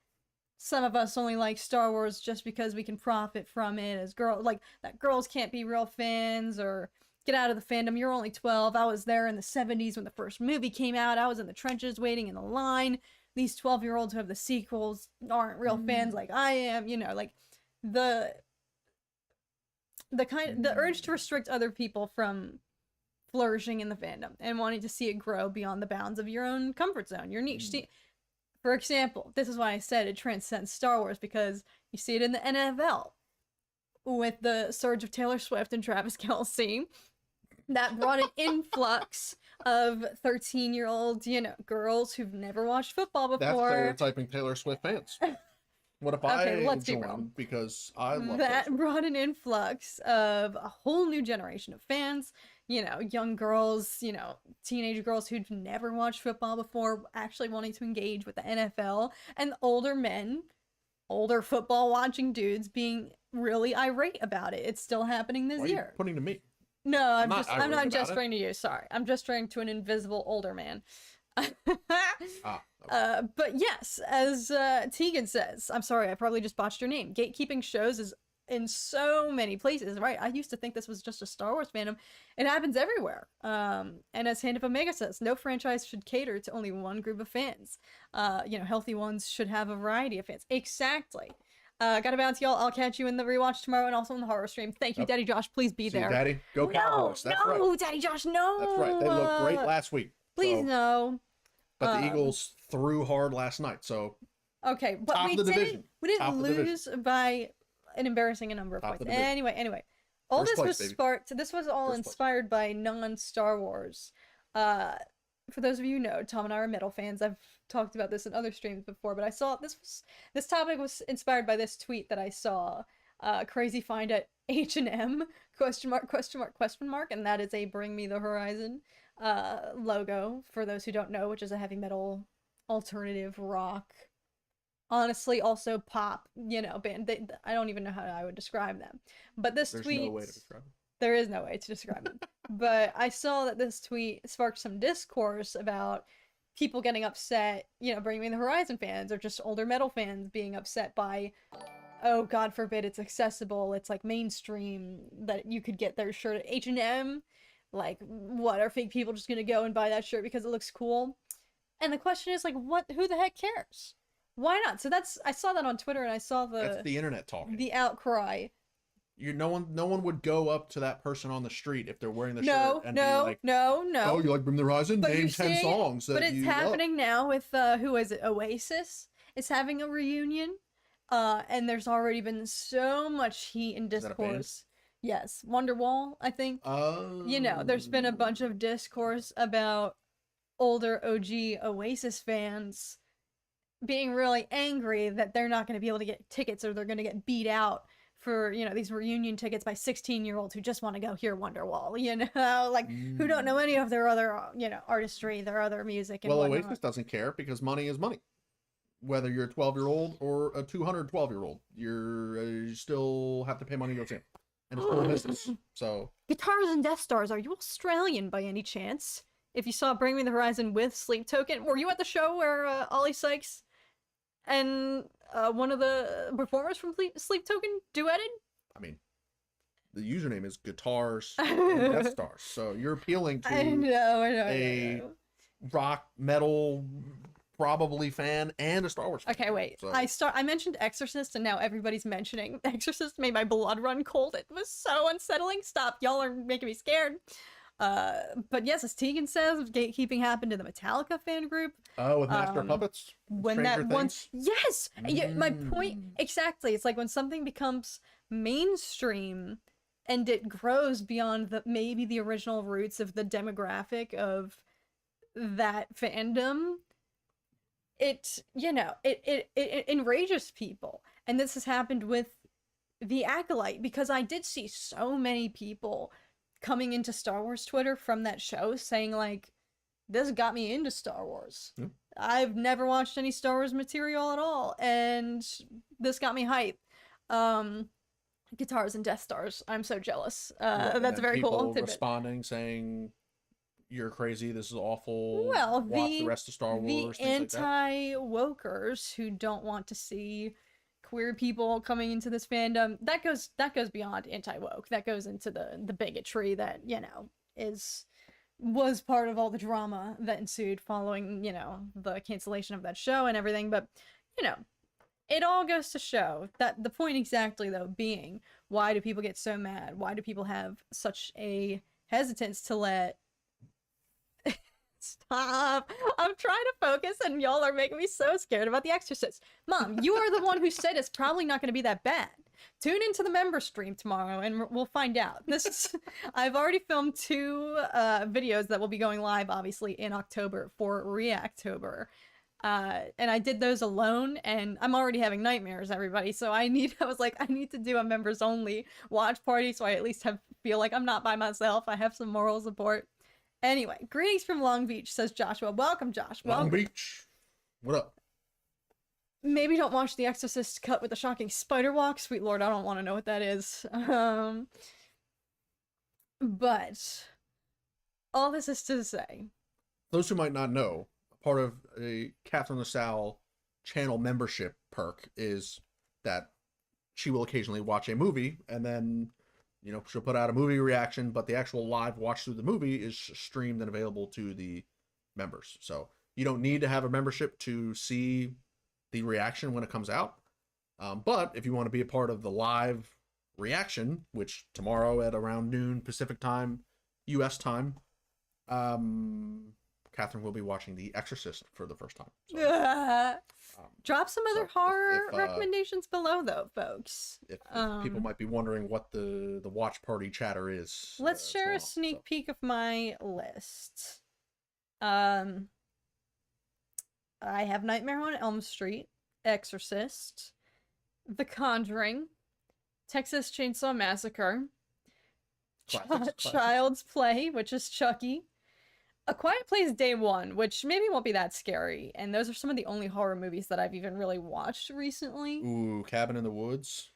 some of us only like Star Wars just because we can profit from it as that girls can't be real fans, or get out of the fandom, you're only 12. I was there in the 70s when the first movie came out. I was in the trenches waiting in the line. These 12-year-olds who have the sequels aren't real fans like I am, like the urge to restrict other people from flourishing in the fandom and wanting to see it grow beyond the bounds of your own comfort zone, your niche. For example, this is why I said it transcends Star Wars, because you see it in the NFL with the surge of Taylor Swift and Travis Kelce. That brought an influx of 13-year-old, girls who've never watched football before. That's stereotyping Taylor Swift fans. What if I joined because I love that? Brought an influx of a whole new generation of fans. Young girls, teenage girls who'd never watched football before, actually wanting to engage with the NFL, and older men, older football watching dudes being really irate about it. It's still happening this year. Are you pointing to me? No, I'm not gesturing to you. Sorry. I'm gesturing to an invisible older man. But yes, as Tegan says, I'm sorry, I probably just botched your name. Gatekeeping shows is in so many places, right? I used to think this was just a Star Wars fandom. It happens everywhere. And as Hand of Omega says, no franchise should cater to only one group of fans. Healthy ones should have a variety of fans. Exactly. Gotta bounce, y'all. I'll catch you in the rewatch tomorrow and also in the horror stream. Thank you, Daddy Josh. Please be there. Daddy, go Cowboys. That's right. No, Daddy Josh, no. That's right. They looked great last week. Please, no. But the Eagles threw hard last night, so. Okay, but we didn't lose by an embarrassing number of points. Anyway. All this was sparked. This was all inspired by non-Star Wars. For those of you who know, Tom and I are metal fans. I've talked about this in other streams before, but I saw this topic was inspired by this tweet that I saw. Crazy find at H&M ? And that is a Bring Me the Horizon logo, for those who don't know, which is a heavy metal alternative rock, honestly also pop, band. I don't even know how I would describe them, but there's no way to describe them. There is no way to describe them. But I saw that this tweet sparked some discourse about people getting upset, Bring Me the Horizon fans or just older metal fans being upset by, oh, God forbid it's accessible, it's like mainstream, that you could get their shirt at H&M. Like, what, are fake people just gonna go and buy that shirt because it looks cool? And the question is, like, who the heck cares? Why not? So I saw that on Twitter, and I saw that's the internet talking. The outcry. No one would go up to that person on the street if they're wearing the shirt and be like, no. Oh, you like Bring the Horizon? Name 10 songs that you love. But it's happening now with, who is it, Oasis? It's having a reunion, and there's already been so much heat and discourse. Yes, Wonderwall, I think. There's been a bunch of discourse about older OG Oasis fans being really angry that they're not going to be able to get tickets, or they're going to get beat out for, these reunion tickets by 16-year-olds who just want to go hear Wonderwall, who don't know any of their other, artistry, their other music. And whatnot. Oasis doesn't care because money is money. Whether you're a 12-year-old or a 212-year-old, you still have to pay money to go see them. And it's full business, so. Guitars and Death Stars, are you Australian by any chance? If you saw Bring Me the Horizon with Sleep Token, were you at the show where Ollie Sykes and one of the performers from Sleep Token duetted? I mean, the username is Guitars and Death Stars, so you're appealing to a rock, metal, probably fan and a Star Wars fan. Okay, wait. So. I mentioned Exorcist, and now everybody's mentioning Exorcist. Made my blood run cold. It was so unsettling. Stop. Y'all are making me scared. But yes, as Tegan says, gatekeeping happened to the Metallica fan group. Oh, with Master of Puppets? When that once... Yes! My point... Exactly. It's like when something becomes mainstream and it grows beyond maybe the original roots of the demographic of that fandom, it enrages people. And this has happened with The Acolyte, because I did see so many people coming into Star Wars Twitter from that show saying, like, this got me into Star Wars. Yeah. I've never watched any Star Wars material at all, and this got me hype. Guitars and Death Stars. I'm so jealous. That's very cool. People responding, saying, you're crazy, this is awful, watch the rest of Star Wars, the anti-wokers who don't want to see queer people coming into this fandom, that goes beyond anti-woke. That goes into the bigotry that, was part of all the drama that ensued following, the cancellation of that show and everything. But, it all goes to show that the point exactly, though, being, why do people get so mad? Why do people have such a hesitance to let... Stop. I'm trying to focus and y'all are making me so scared about The Exorcist. Mom, you are the one who said it's probably not going to be that bad. Tune into the member stream tomorrow and we'll find out. I've already filmed 2 videos that will be going live, obviously, in October for Reactober. And I did those alone, and I'm already having nightmares, everybody. So I need to do a members only watch party, so I at least feel like I'm not by myself. I have some moral support. Anyway, greetings from Long Beach, says Joshua. Welcome, Josh. Long Beach. What up? Maybe don't watch The Exorcist cut with a shocking spider walk. Sweet Lord, I don't want to know what that is. But all this is to say, those who might not know, part of a Catherine LaSalle channel membership perk is that she will occasionally watch a movie, and then, you know, she'll put out a movie reaction, but the actual live watch through the movie is streamed and available to the members. So you don't need to have a membership to see the reaction when it comes out. But if you want to be a part of the live reaction, which tomorrow at around noon Pacific time, US time, Catherine will be watching The Exorcist for the first time. So, drop some other horror recommendations below, though, folks. If people might be wondering what the watch party chatter is. Let's share a sneak peek of my list. I have Nightmare on Elm Street, Exorcist, The Conjuring, Texas Chainsaw Massacre, Child's Play, which is Chucky, A Quiet Place Day One, which maybe won't be that scary, and those are some of the only horror movies that I've even really watched recently. Ooh, Cabin in the Woods.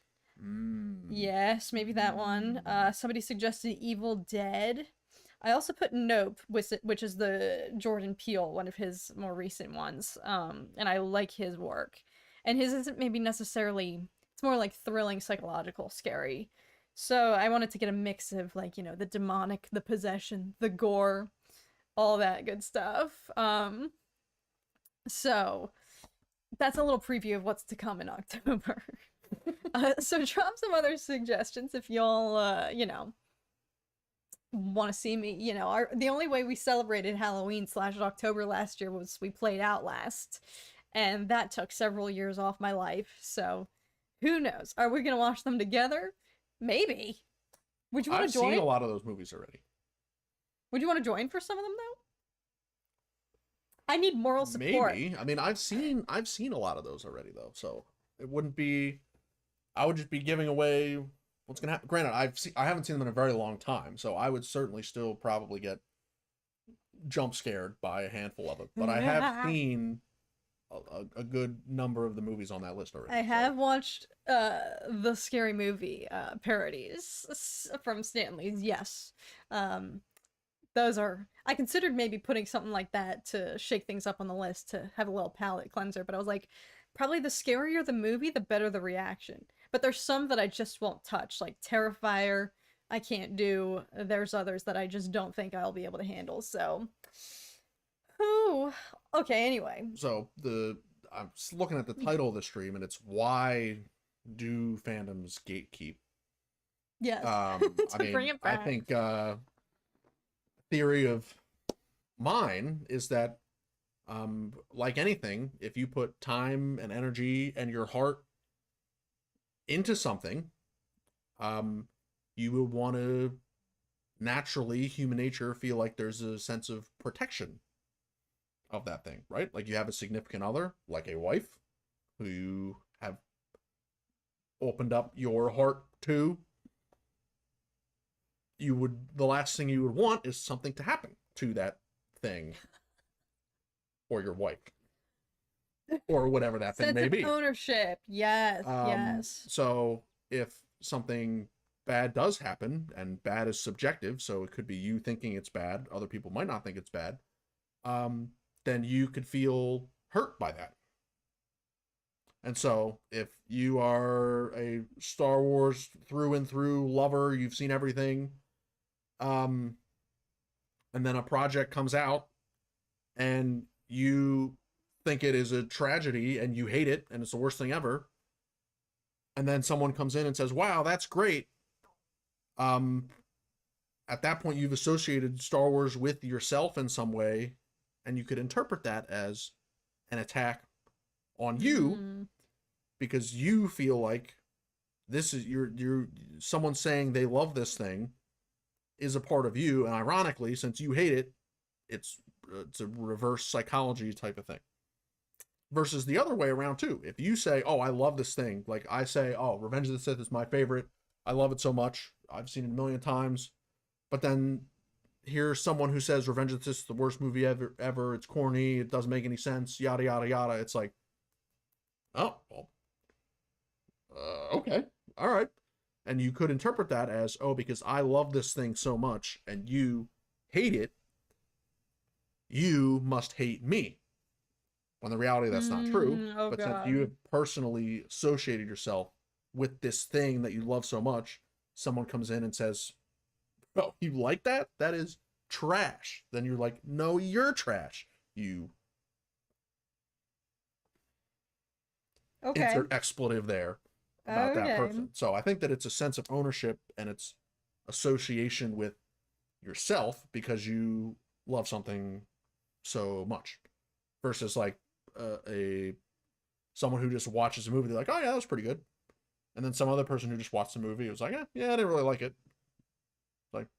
Yes, maybe that one. Somebody suggested Evil Dead. I also put Nope, which is the Jordan Peele, one of his more recent ones, and I like his work. And his isn't maybe necessarily, it's more like thrilling, psychological, scary. So I wanted to get a mix of, like, you know, the demonic, the possession, the gore, all that good stuff. So that's a little preview of what's to come in October. So drop some other suggestions if y'all, you know, want to see me. You know, the only way we celebrated Halloween / October last year was we played Outlast, and that took several years off my life. So who knows? Are we gonna watch them together? Maybe. Would you want to join? I've seen a lot of those movies already. Would you want to join for some of them though? I need moral support. Maybe. I mean, I've seen a lot of those already though, so it wouldn't be. I would just be giving away what's gonna happen. Granted, I haven't seen them in a very long time, so I would certainly still probably get jump scared by a handful of it. But I have seen a good number of the movies on that list already. I have watched the Scary Movie parodies from Stanley's. Yes, those are. I considered maybe putting something like that to shake things up on the list to have a little palate cleanser, but I was like, probably the scarier the movie, the better the reaction. But there's some that I just won't touch, like Terrifier. I can't do. There's others that I just don't think I'll be able to handle. So, ooh. Okay, anyway. So I'm looking at the title of the stream, and it's Why Do Fandoms Gatekeep? Yes. I mean, bring it back. I think theory of mine is that, like anything, if you put time and energy and your heart into something, you would want to naturally, human nature, feel like there's a sense of protection of that thing, right? Like you have a significant other, like a wife, who you have opened up your heart to. The last thing you would want is something to happen to that thing or your wife or whatever that thing may be. Ownership. Yes. Yes. So if something bad does happen, and bad is subjective, so it could be you thinking it's bad, other people might not think it's bad, then you could feel hurt by that. And so if you are a Star Wars through and through lover, you've seen everything, and then a project comes out and you think it is a tragedy and you hate it and it's the worst thing ever, and then someone comes in and says, wow, that's great, at that point you've associated Star Wars with yourself in some way, and you could interpret that as an attack on you, because you feel like this is you're someone saying they love this thing is a part of you, and ironically, since you hate it, it's a reverse psychology type of thing. Versus the other way around too. If you say, oh, I love this thing, like I say, oh, Revenge of the Sith is my favorite, I love it so much, I've seen it a million times, but then here's someone who says Revenge of the Sith is the worst movie ever, it's corny, it doesn't make any sense, yada yada yada. It's like, oh, well, okay, all right. And you could interpret that as, oh, because I love this thing so much and you hate it, you must hate me. When the reality that's not true. Oh But since god. you have personally associated yourself with this thing that you love so much, someone comes in and says, "Oh, you like that? That is trash." Then you're like, "No, you're trash." You Okay. insert expletive there about that Okay. person. So I think that it's a sense of ownership and it's association with yourself because you love something so much, versus like a someone who just watches a movie. They're like, "Oh yeah, that was pretty good," and then some other person who just watched the movie was like, "Yeah, I didn't really like it." Like,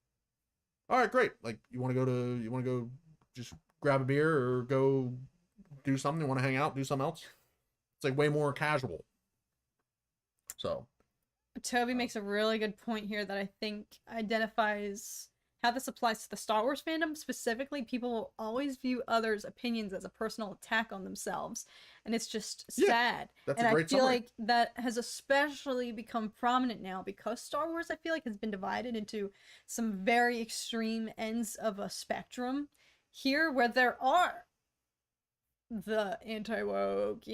all right, great. Like, you want to go just grab a beer or go do something? You want to hang out, do something else? It's like way more casual. So Toby makes a really good point here that I think identifies how this applies to the Star Wars fandom. Specifically, people will always view others' opinions as a personal attack on themselves, and it's just sad. that's And a I great feel summary. like that has especially become prominent now because Star Wars, I feel like, has been divided into some very extreme ends of a spectrum here, where there are the anti-woke,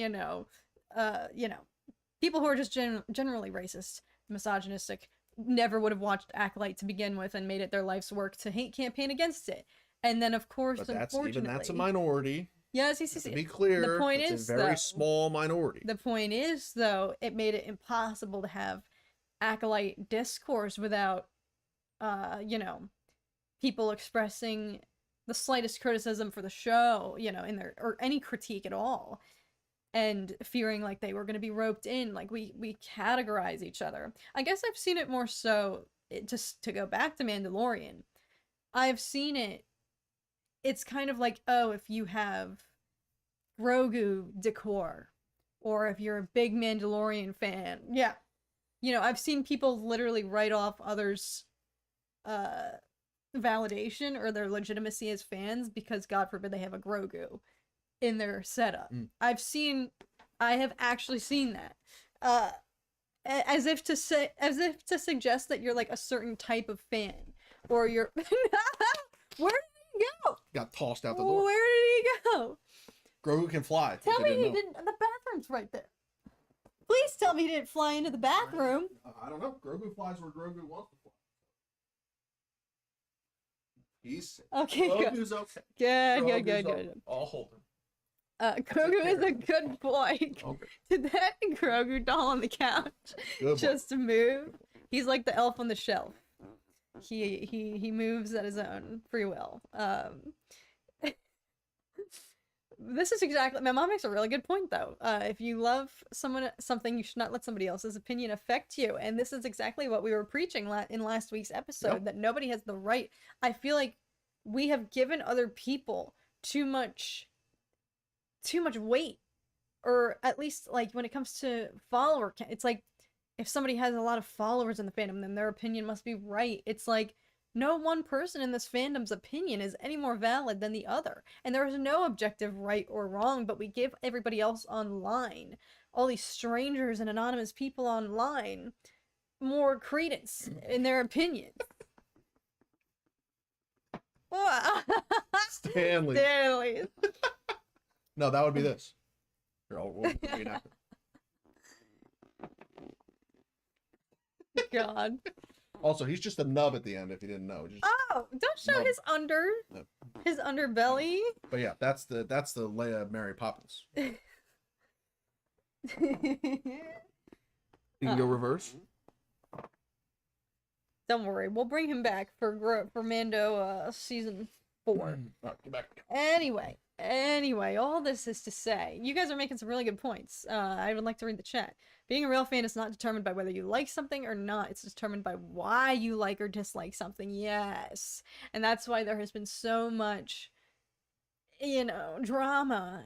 people who are just generally racist, misogynistic, never would have watched Acolyte to begin with and made it their life's work to hate campaign against it. And then, of course, But unfortunately, that's a minority. yes, To be clear, the point it's is, a very though, small minority. the point is, though, it made it impossible to have Acolyte discourse without, people expressing the slightest criticism for the show, in their, or any critique at all, and fearing like they were going to be roped in. Like, we categorize each other. I guess I've seen it more so, just to go back to Mandalorian, I've seen it's kind of like, oh, if you have Grogu decor, or if you're a big Mandalorian fan, yeah, I've seen people literally write off others validation or their legitimacy as fans because, God forbid, they have a Grogu in their setup. I have actually seen that. As if to suggest that you're like a certain type of fan, or you're where did he go? Got tossed out the door. Where did he go? Grogu can fly. Tell me he didn't. The bathroom's right there. Please tell me he didn't fly into the bathroom. I don't know. Grogu flies where Grogu wants to fly. He's okay. Grogu's okay. Good. I'll hold him. Grogu is a good boy. Okay. Did that Grogu doll on the couch just move? He's like the elf on the shelf. He moves at his own free will. This is exactly, my mom makes a really good point though. If you love something, you should not let somebody else's opinion affect you. And this is exactly what we were preaching in last week's episode, that nobody has the right. I feel like we have given other people too much weight, or at least like when it comes to follower count, it's like if somebody has a lot of followers in the fandom, then their opinion must be right. It's like no one person in this fandom's opinion is any more valid than the other, and there is no objective right or wrong, but we give everybody else online, all these strangers and anonymous people online, more credence in their opinions. Stanley. No, that would be this. Here, we'll reenact it. God. Also, he's just a nub at the end. If you didn't know. Oh, don't show his his underbelly. But yeah, that's the Leia Mary Poppins. You can go reverse. Don't worry, we'll bring him back for Mando season 4. All right, get back. Anyway, all this is to say, you guys are making some really good points. I would like to read the chat. Being a real fan is not determined by whether you like something or not. It's determined by why you like or dislike something. Yes. And that's why there has been so much, drama,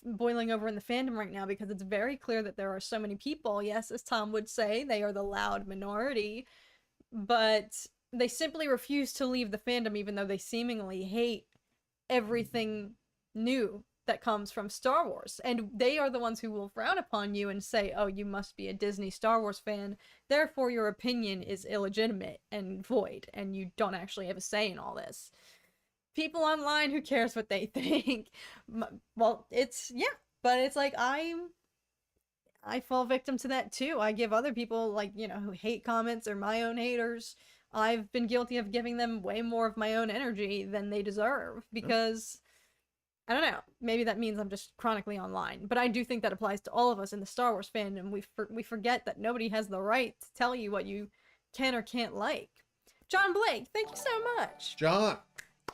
boiling over in the fandom right now, because it's very clear that there are so many people. Yes, as Tom would say, they are the loud minority, but they simply refuse to leave the fandom, even though they seemingly hate everything new that comes from Star Wars, and they are the ones who will frown upon you and say, oh, you must be a Disney Star Wars fan, therefore your opinion is illegitimate and void, and you don't actually have a say in all this. people online, who cares what they think? Well, but it's like I fall victim to that too. I give other people, like, who hate comments or my own haters, I've been guilty of giving them way more of my own energy than they deserve because I don't know, maybe that means I'm just chronically online, but I do think that applies to all of us in the Star Wars fandom. We forget that nobody has the right to tell you what you can or can't like. John Blake, thank you so much. John.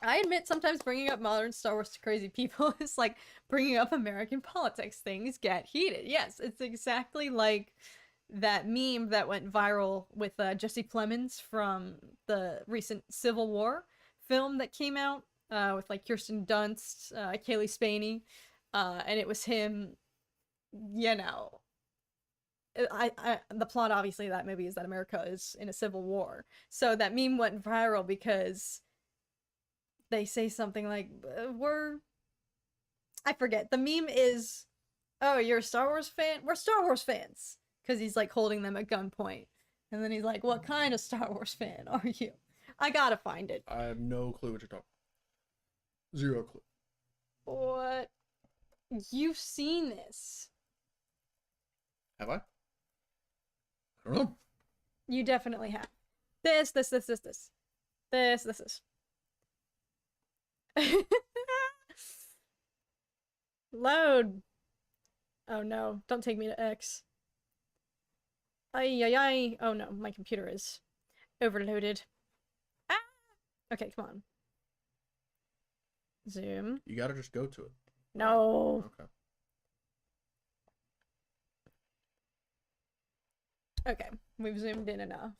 I admit sometimes bringing up modern Star Wars to crazy people is like bringing up American politics. Things get heated. Yes, it's exactly like that meme that went viral with Jesse Plemons from the recent Civil War film that came out with like Kirsten Dunst, Kaylee Spaney, and it was him, the plot obviously of that movie is that America is in a civil war. So that meme went viral because they say something like, I forget. The meme is, oh, you're a Star Wars fan? We're Star Wars fans. Because he's like holding them at gunpoint. And then he's like, what kind of Star Wars fan are you? I gotta find it. I have no clue what you're talking about. Zero clue. What? You've seen this. Have I? I don't know. You definitely have. This. Load. Oh no, don't take me to X. Ay. Oh no, my computer is overloaded. Ah! Okay, come on. Zoom. You gotta just go to it. No. Okay, we've zoomed in enough.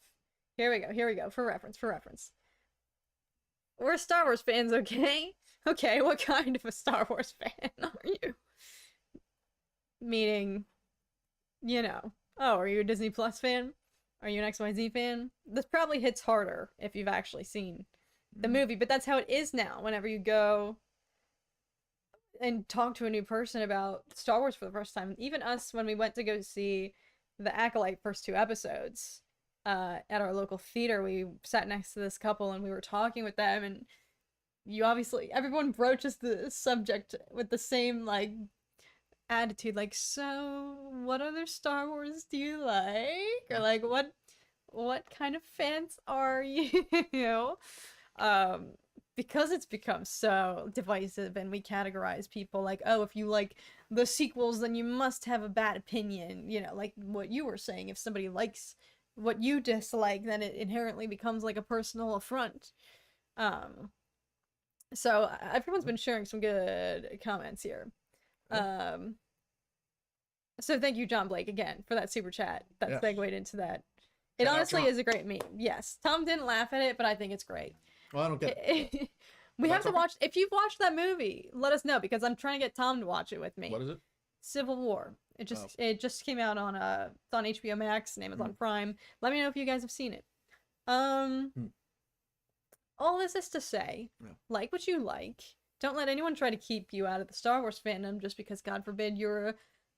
Here we go. For reference. We're Star Wars fans, okay? Okay, what kind of a Star Wars fan are you? Meaning, oh, are you a Disney Plus fan? Are you an XYZ fan? This probably hits harder if you've actually seen the movie, but that's how it is now. Whenever you go and talk to a new person about Star Wars for the first time, even us when we went to go see the Acolyte first 2 episodes at our local theater, we sat next to this couple and we were talking with them, and everyone broaches the subject with the same like attitude, like, so what other Star Wars do you like, or like what kind of fans are you? Because it's become so divisive and we categorize people like, oh, if you like the sequels then you must have a bad opinion, like what you were saying, if somebody likes what you dislike then it inherently becomes like a personal affront. So everyone's been sharing some good comments here. So thank you, John Blake, again, for that super chat that segued into that. It honestly is a great meme. Yes, Tom didn't laugh at it, but I think it's great. Well, I don't get it. We have to watch. If you've watched that movie, let us know, because I'm trying to get Tom to watch it with me. What is it? Civil War. It just came out on it's on HBO Max and Amazon Prime. Let me know if you guys have seen it. All this is to say, like what you like. Don't let anyone try to keep you out of the Star Wars fandom just because, God forbid, you're a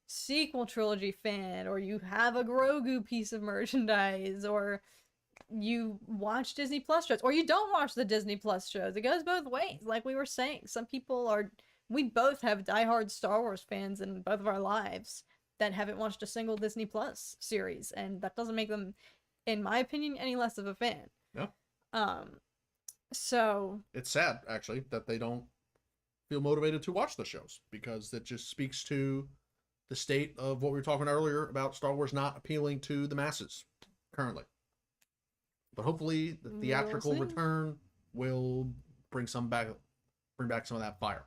sequel trilogy fan, or you have a Grogu piece of merchandise, or you watch Disney Plus shows, or you don't watch the Disney Plus shows. It goes both ways. Like we were saying, we both have diehard Star Wars fans in both of our lives that haven't watched a single Disney Plus series, and that doesn't make them, in my opinion, any less of a fan. Yeah. So it's sad, actually, that they don't feel motivated to watch the shows, because it just speaks to the state of what we were talking earlier about Star Wars not appealing to the masses currently. But hopefully the theatrical return will bring back some of that fire.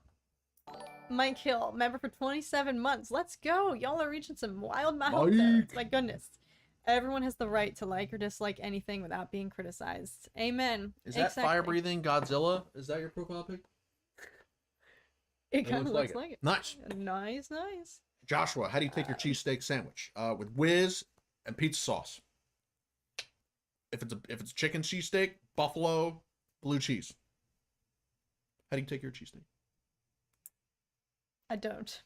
Mike Hill, member for 27 months. Let's go. Y'all are reaching some wild milestones. My goodness. Everyone has the right to like or dislike anything without being criticized. Amen. Is that fire-breathing Godzilla? Is that your profile pic? It kind of looks like it. Nice. Nice. Joshua, how do you take your cheesesteak sandwich? With whiz and pizza sauce. If it's a chicken cheesesteak, buffalo, blue cheese. How do you take your cheesesteak? I don't.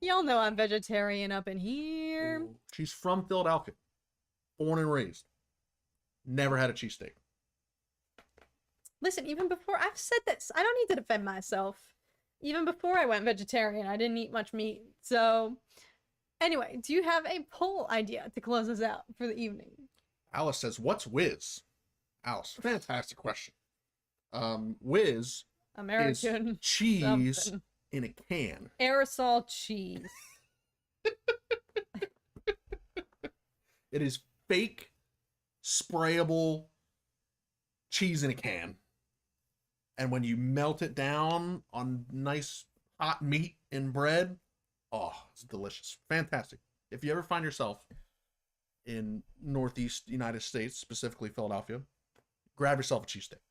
Y'all know I'm vegetarian up in here. She's from Philadelphia. Born and raised. Never had a cheesesteak. Listen, even before I've said this, I don't need to defend myself. Even before I went vegetarian, I didn't eat much meat. So, anyway, do you have a poll idea to close us out for the evening? Alice says, "What's whiz?" Alice, fantastic question. Whiz American is cheese something. in a can. Aerosol cheese. It is fake, sprayable cheese in a can. And when you melt it down on nice hot meat and bread, oh, it's delicious. Fantastic. If you ever find yourself in Northeast United States, specifically Philadelphia, grab yourself a cheesesteak.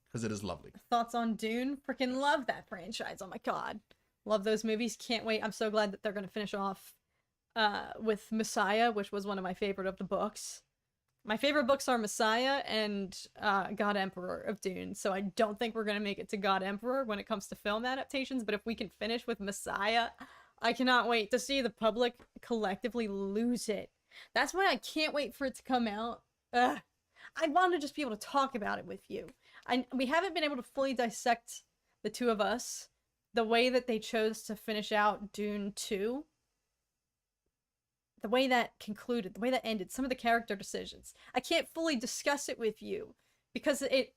Because it is lovely. Thoughts on Dune? Freaking love that franchise. Oh my god. Love those movies. Can't wait. I'm so glad that they're going to finish off with Messiah, which was one of my favorite of the books. My favorite books are Messiah and God Emperor of Dune, so I don't think we're going to make it to God Emperor when it comes to film adaptations, but if we can finish with Messiah, I cannot wait to see the public collectively lose it. That's why I can't wait for it to come out. I want to just be able to talk about it with you. We haven't been able to fully dissect, the two of us, the way that they chose to finish out Dune 2. The way that concluded, the way that ended, some of the character decisions. I can't fully discuss it with you because it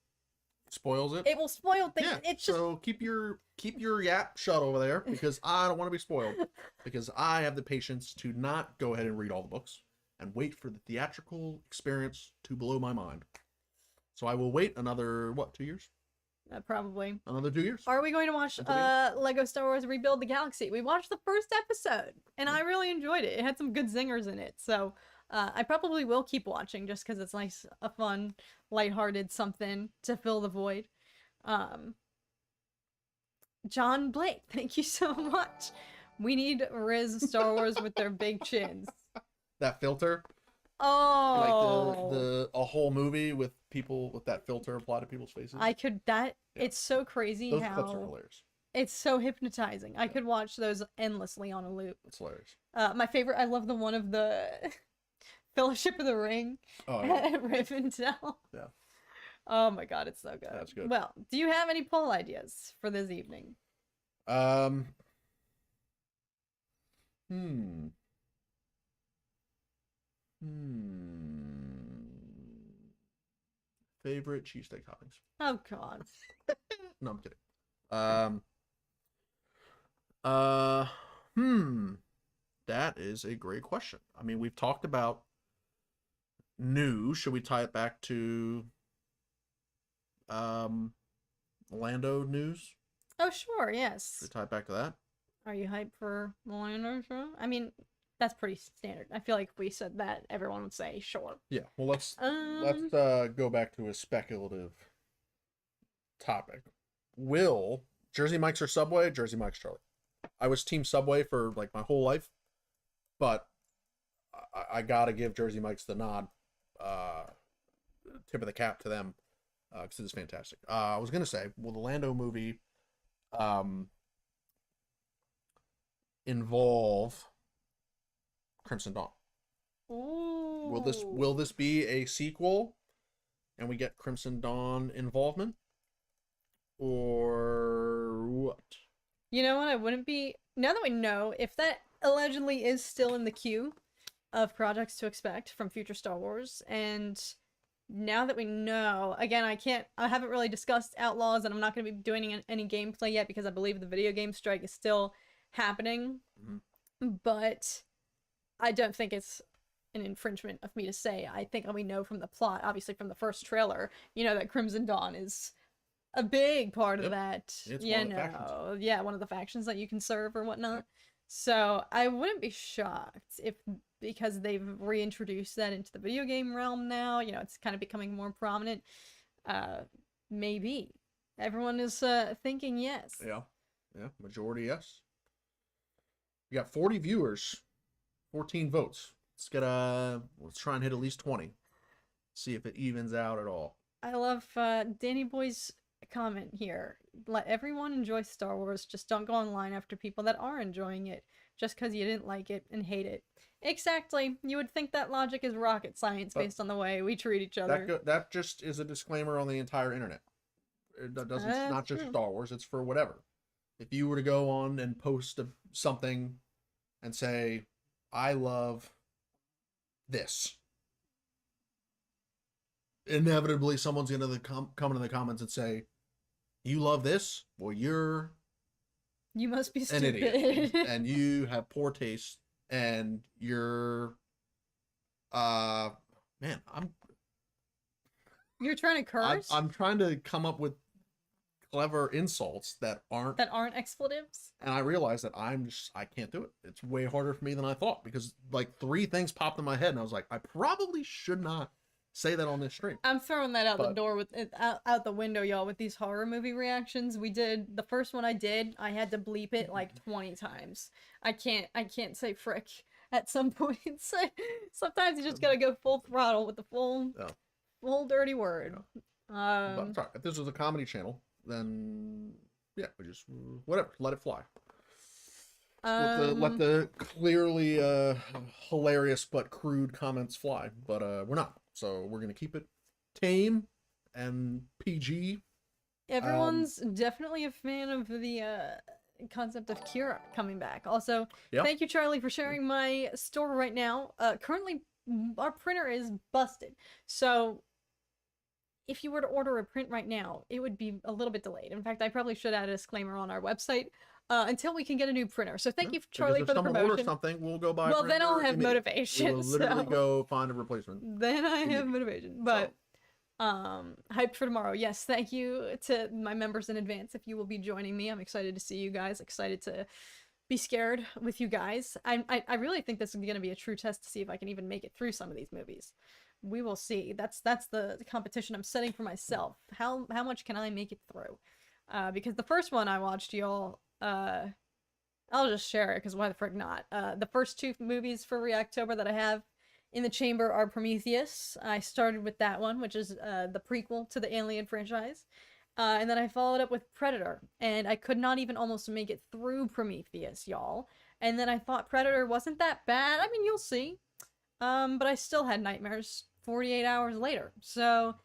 spoils it. It will spoil things. Yeah, it's just... so keep your yap shut over there because I don't want to be spoiled. Because I have the patience to not go ahead and read all the books and wait for the theatrical experience to blow my mind. So I will wait another 2 years? Probably. Another 2 years? Are we going to watch Lego Star Wars Rebuild the Galaxy? We watched the first episode, and I really enjoyed it. It had some good zingers in it, so I probably will keep watching just because it's nice, a fun, lighthearted something to fill the void. John Blake, thank you so much. We need Riz Star Wars with their big chins. That filter? Oh, like a whole movie with people with that filter applied to people's faces. It's so crazy. Those clips are hilarious. It's so hypnotizing. I could watch those endlessly on a loop. It's hilarious. My favorite, I love the one of the Fellowship of the Ring at Rivendell. Yeah. Oh my god, it's so good. That's good. Well, do you have any poll ideas for this evening? Favorite cheesesteak toppings? Oh god. No, I'm kidding. That is a great question. I mean, we've talked about news. Should we tie it back to Lando news? Oh sure, yes. Should we tie it back to that? Are you hyped for the Lando show? I mean, that's pretty standard. I feel like if we said that, everyone would say sure. Yeah. Well, let's go back to a speculative topic. Will Jersey Mike's or Subway? Jersey Mike's, Charlie. I was team Subway for like my whole life, but I gotta give Jersey Mike's the nod. Tip of the cap to them because it is fantastic. I was gonna say, will the Lando movie involve Crimson Dawn? Ooh. Will this be a sequel and we get Crimson Dawn involvement? Or what? You know what? I wouldn't be... Now that we know, if that allegedly is still in the queue of projects to expect from future Star Wars, and now that we know... Again, I haven't really discussed Outlaws, and I'm not going to be doing any gameplay yet because I believe the video game strike is still happening. Mm-hmm. But I don't think it's an infringement of me to say. I think we know from the plot, obviously from the first trailer, that Crimson Dawn is a big part of that. It's one of the factions. Yeah, one of the factions that you can serve or whatnot. So I wouldn't be shocked if, because they've reintroduced that into the video game realm now, it's kind of becoming more prominent. Maybe everyone is thinking yes. Yeah, majority yes. We got 40 viewers, 14 votes. Let's try and hit at least 20. See if it evens out at all. I love Danny Boy's comment here. Let everyone enjoy Star Wars. Just don't go online after people that are enjoying it. just because you didn't like it and hate it. Exactly. You would think that logic is rocket science based on the way we treat each other. That just is a disclaimer on the entire internet. It doesn't. It's not just true. Star Wars. It's for whatever. If you were to go on and post something and say, "I love this," inevitably someone's going to come into the comments and say, "You love this? Well, you're You must be an stupid. idiot, and you have poor taste, and you're man, You're trying to curse? I'm trying to come up with clever insults that aren't expletives? and I realized that I can't do it. It's way harder for me than I thought, because like 3 things popped in my head and I was like, I probably should not say that on this stream. I'm throwing that out the door with it out the window, y'all, with these horror movie reactions. We did the first one I had to bleep it like 20 times. I can't say frick at some points. Sometimes you just gotta go full throttle with the full dirty word. But sorry, if this was a comedy channel, then yeah, we just whatever, let it fly. Let the clearly hilarious but crude comments fly, but we're not. So we're gonna keep it tame and PG. Everyone's definitely a fan of the concept of Kira coming back. Also, thank you, Charlie, for sharing my store right now. Currently, our printer is busted, so if you were to order a print right now, it would be a little bit delayed. In fact, I probably should add a disclaimer on our website until we can get a new printer. So thank you, Charlie, for the promotion. If someone orders something, we'll go buy. Well, then I'll have motivation. We'll literally go find a replacement. Then I have motivation. But hyped for tomorrow. Yes, thank you to my members in advance if you will be joining me. I'm excited to see you guys. Excited to be scared with you guys. I really think this is going to be a true test to see if I can even make it through some of these movies. We will see. That's the competition I'm setting for myself. How much can I make it through? Because the first one I watched, y'all, I'll just share it because why the frick not? The first 2 movies for Reactober that I have in the chamber are Prometheus. I started with that one, which is the prequel to the Alien franchise. And then I followed up with Predator, and I could not even almost make it through Prometheus, y'all. And then I thought Predator wasn't that bad. I mean, you'll see. But I still had nightmares 48 hours later. So,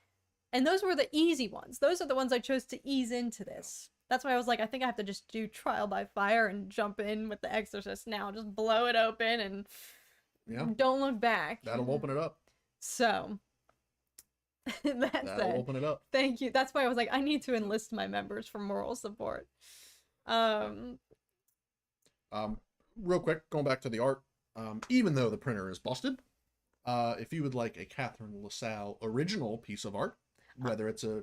and those were the easy ones. Those are the ones I chose to ease into this. That's why I was like, I think I have to just do Trial by Fire and jump in with The Exorcist now. Just blow it open and don't look back. That'll open it up. So, that'll open it up. Thank you. That's why I was like, I need to enlist my members for moral support. Real quick, going back to the art. Even though the printer is busted, if you would like a Catherine LaSalle original piece of art, whether it's a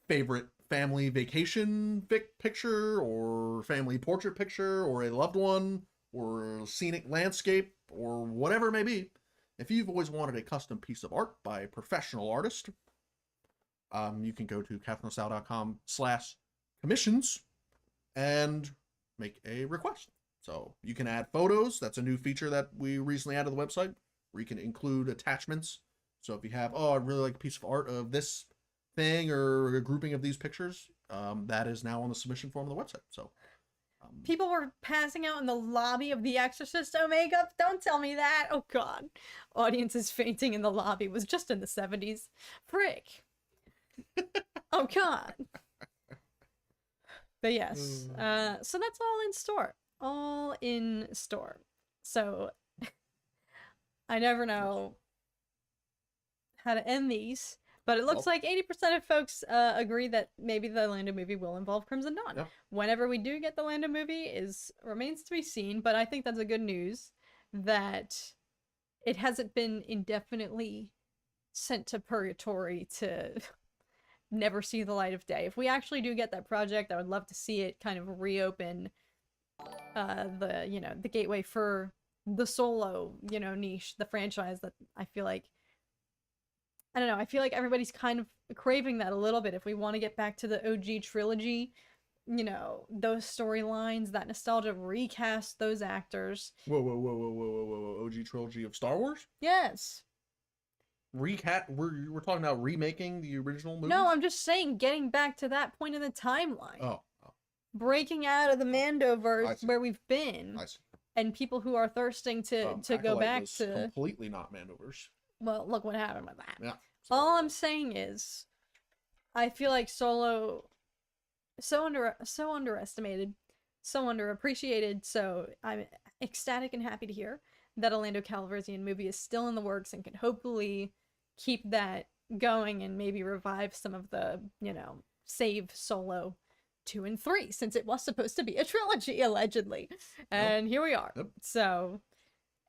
favorite family vacation picture or family portrait picture or a loved one or a scenic landscape or whatever it may be, if you've always wanted a custom piece of art by a professional artist, you can go to catherinelassalle.com/commissions and make a request. So you can add photos. That's a new feature that we recently added to the website, where you can include attachments. So if you have, I really like a piece of art of this thing or a grouping of these pictures, that is now on the submission form on the website. So people were passing out in the lobby of The Exorcist. Omega, don't tell me that. Oh God, audiences fainting in the lobby was just in the 70s. Frick. Oh God. But yes, so that's all in store. All in store. So I never know how to end these, but it looks like 80% of folks agree that maybe the Lando movie will involve Crimson Dawn. Whenever we do get the Lando movie remains to be seen, but I think that's a good news that it hasn't been indefinitely sent to purgatory to never see the light of day. If we actually do get that project, I would love to see it kind of reopen the gateway for the solo, niche, the franchise that I feel like, I don't know, I feel like everybody's kind of craving that a little bit. If we want to get back to the OG trilogy, those storylines, that nostalgia, recast those actors. Whoa. OG trilogy of Star Wars? Yes. We're talking about remaking the original movie? No, I'm just saying getting back to that point in the timeline. Oh. Breaking out of the Mandoverse where we've been. I see. and people who are thirsting to go Acolyte back was to. completely not Mandoverse. Well, look what happened with that. Yeah. All I'm saying is, I feel like Solo so underestimated, so underappreciated. So I'm ecstatic and happy to hear that a Lando Calrissian movie is still in the works and can hopefully keep that going and maybe revive some of the, save Solo 2 and 3, since it was supposed to be a trilogy allegedly. And here we are. Yep. So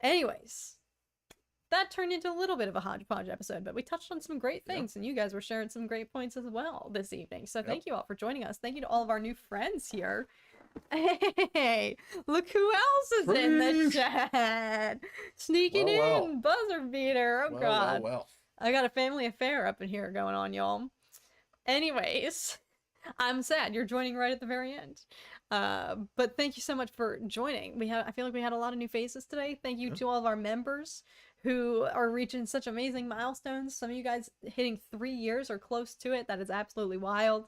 anyways, that turned into a little bit of a hodgepodge episode, but we touched on some great things, and you guys were sharing some great points as well this evening. So thank you all for joining us. Thank you to all of our new friends here. Hey, look who else is in the chat. Sneaking in, buzzer beater. Oh, God. Well. I got a family affair up in here going on, y'all. Anyways, I'm sad you're joining right at the very end. But thank you so much for joining. I feel like we had a lot of new faces today. Thank you to all of our members who are reaching such amazing milestones. Some of you guys hitting 3 years or close to it. That is absolutely wild.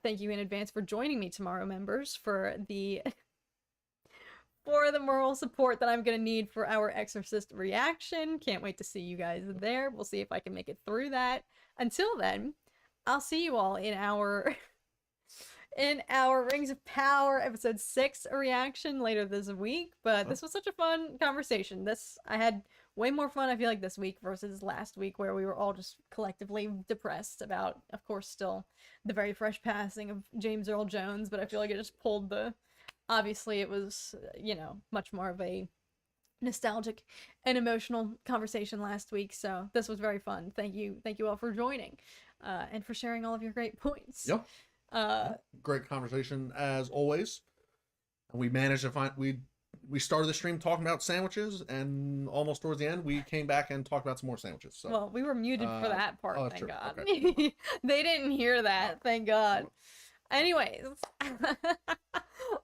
Thank you in advance for joining me tomorrow, members, for the moral support that I'm gonna need for our Exorcist reaction. Can't wait to see you guys there. We'll see if I can make it through that. Until then, I'll see you all in our Rings of Power episode 6 reaction later this week. But this was such a fun conversation. I had way more fun, I feel like, this week versus last week, where we were all just collectively depressed about, of course, still the very fresh passing of James Earl Jones. But I feel like it just pulled obviously it was, much more of a nostalgic and emotional conversation last week. So this was very fun. Thank you all for joining, and for sharing all of your great points. Yep. Great conversation as always. And we managed to find we started the stream talking about sandwiches, and almost towards the end we came back and talked about some more sandwiches. So well, we were muted for that part. Thank true. God. Okay. They didn't hear that. Thank God. Anyways,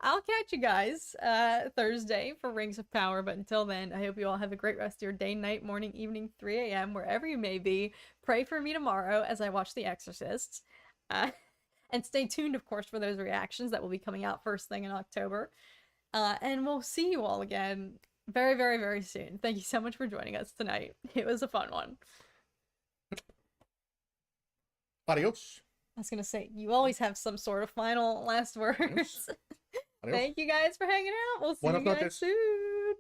I'll catch you guys Thursday for Rings of Power. But until then, I hope you all have a great rest of your day, night, morning, evening, 3 a.m., wherever you may be. Pray for me tomorrow as I watch The Exorcist. And stay tuned, of course, for those reactions that will be coming out first thing in October. And we'll see you all again very, very, very soon. Thank you so much for joining us tonight. It was a fun one. Adios. I was going to say, you always have some sort of final last words. Yes. Thank you guys for hanging out. We'll see you guys soon.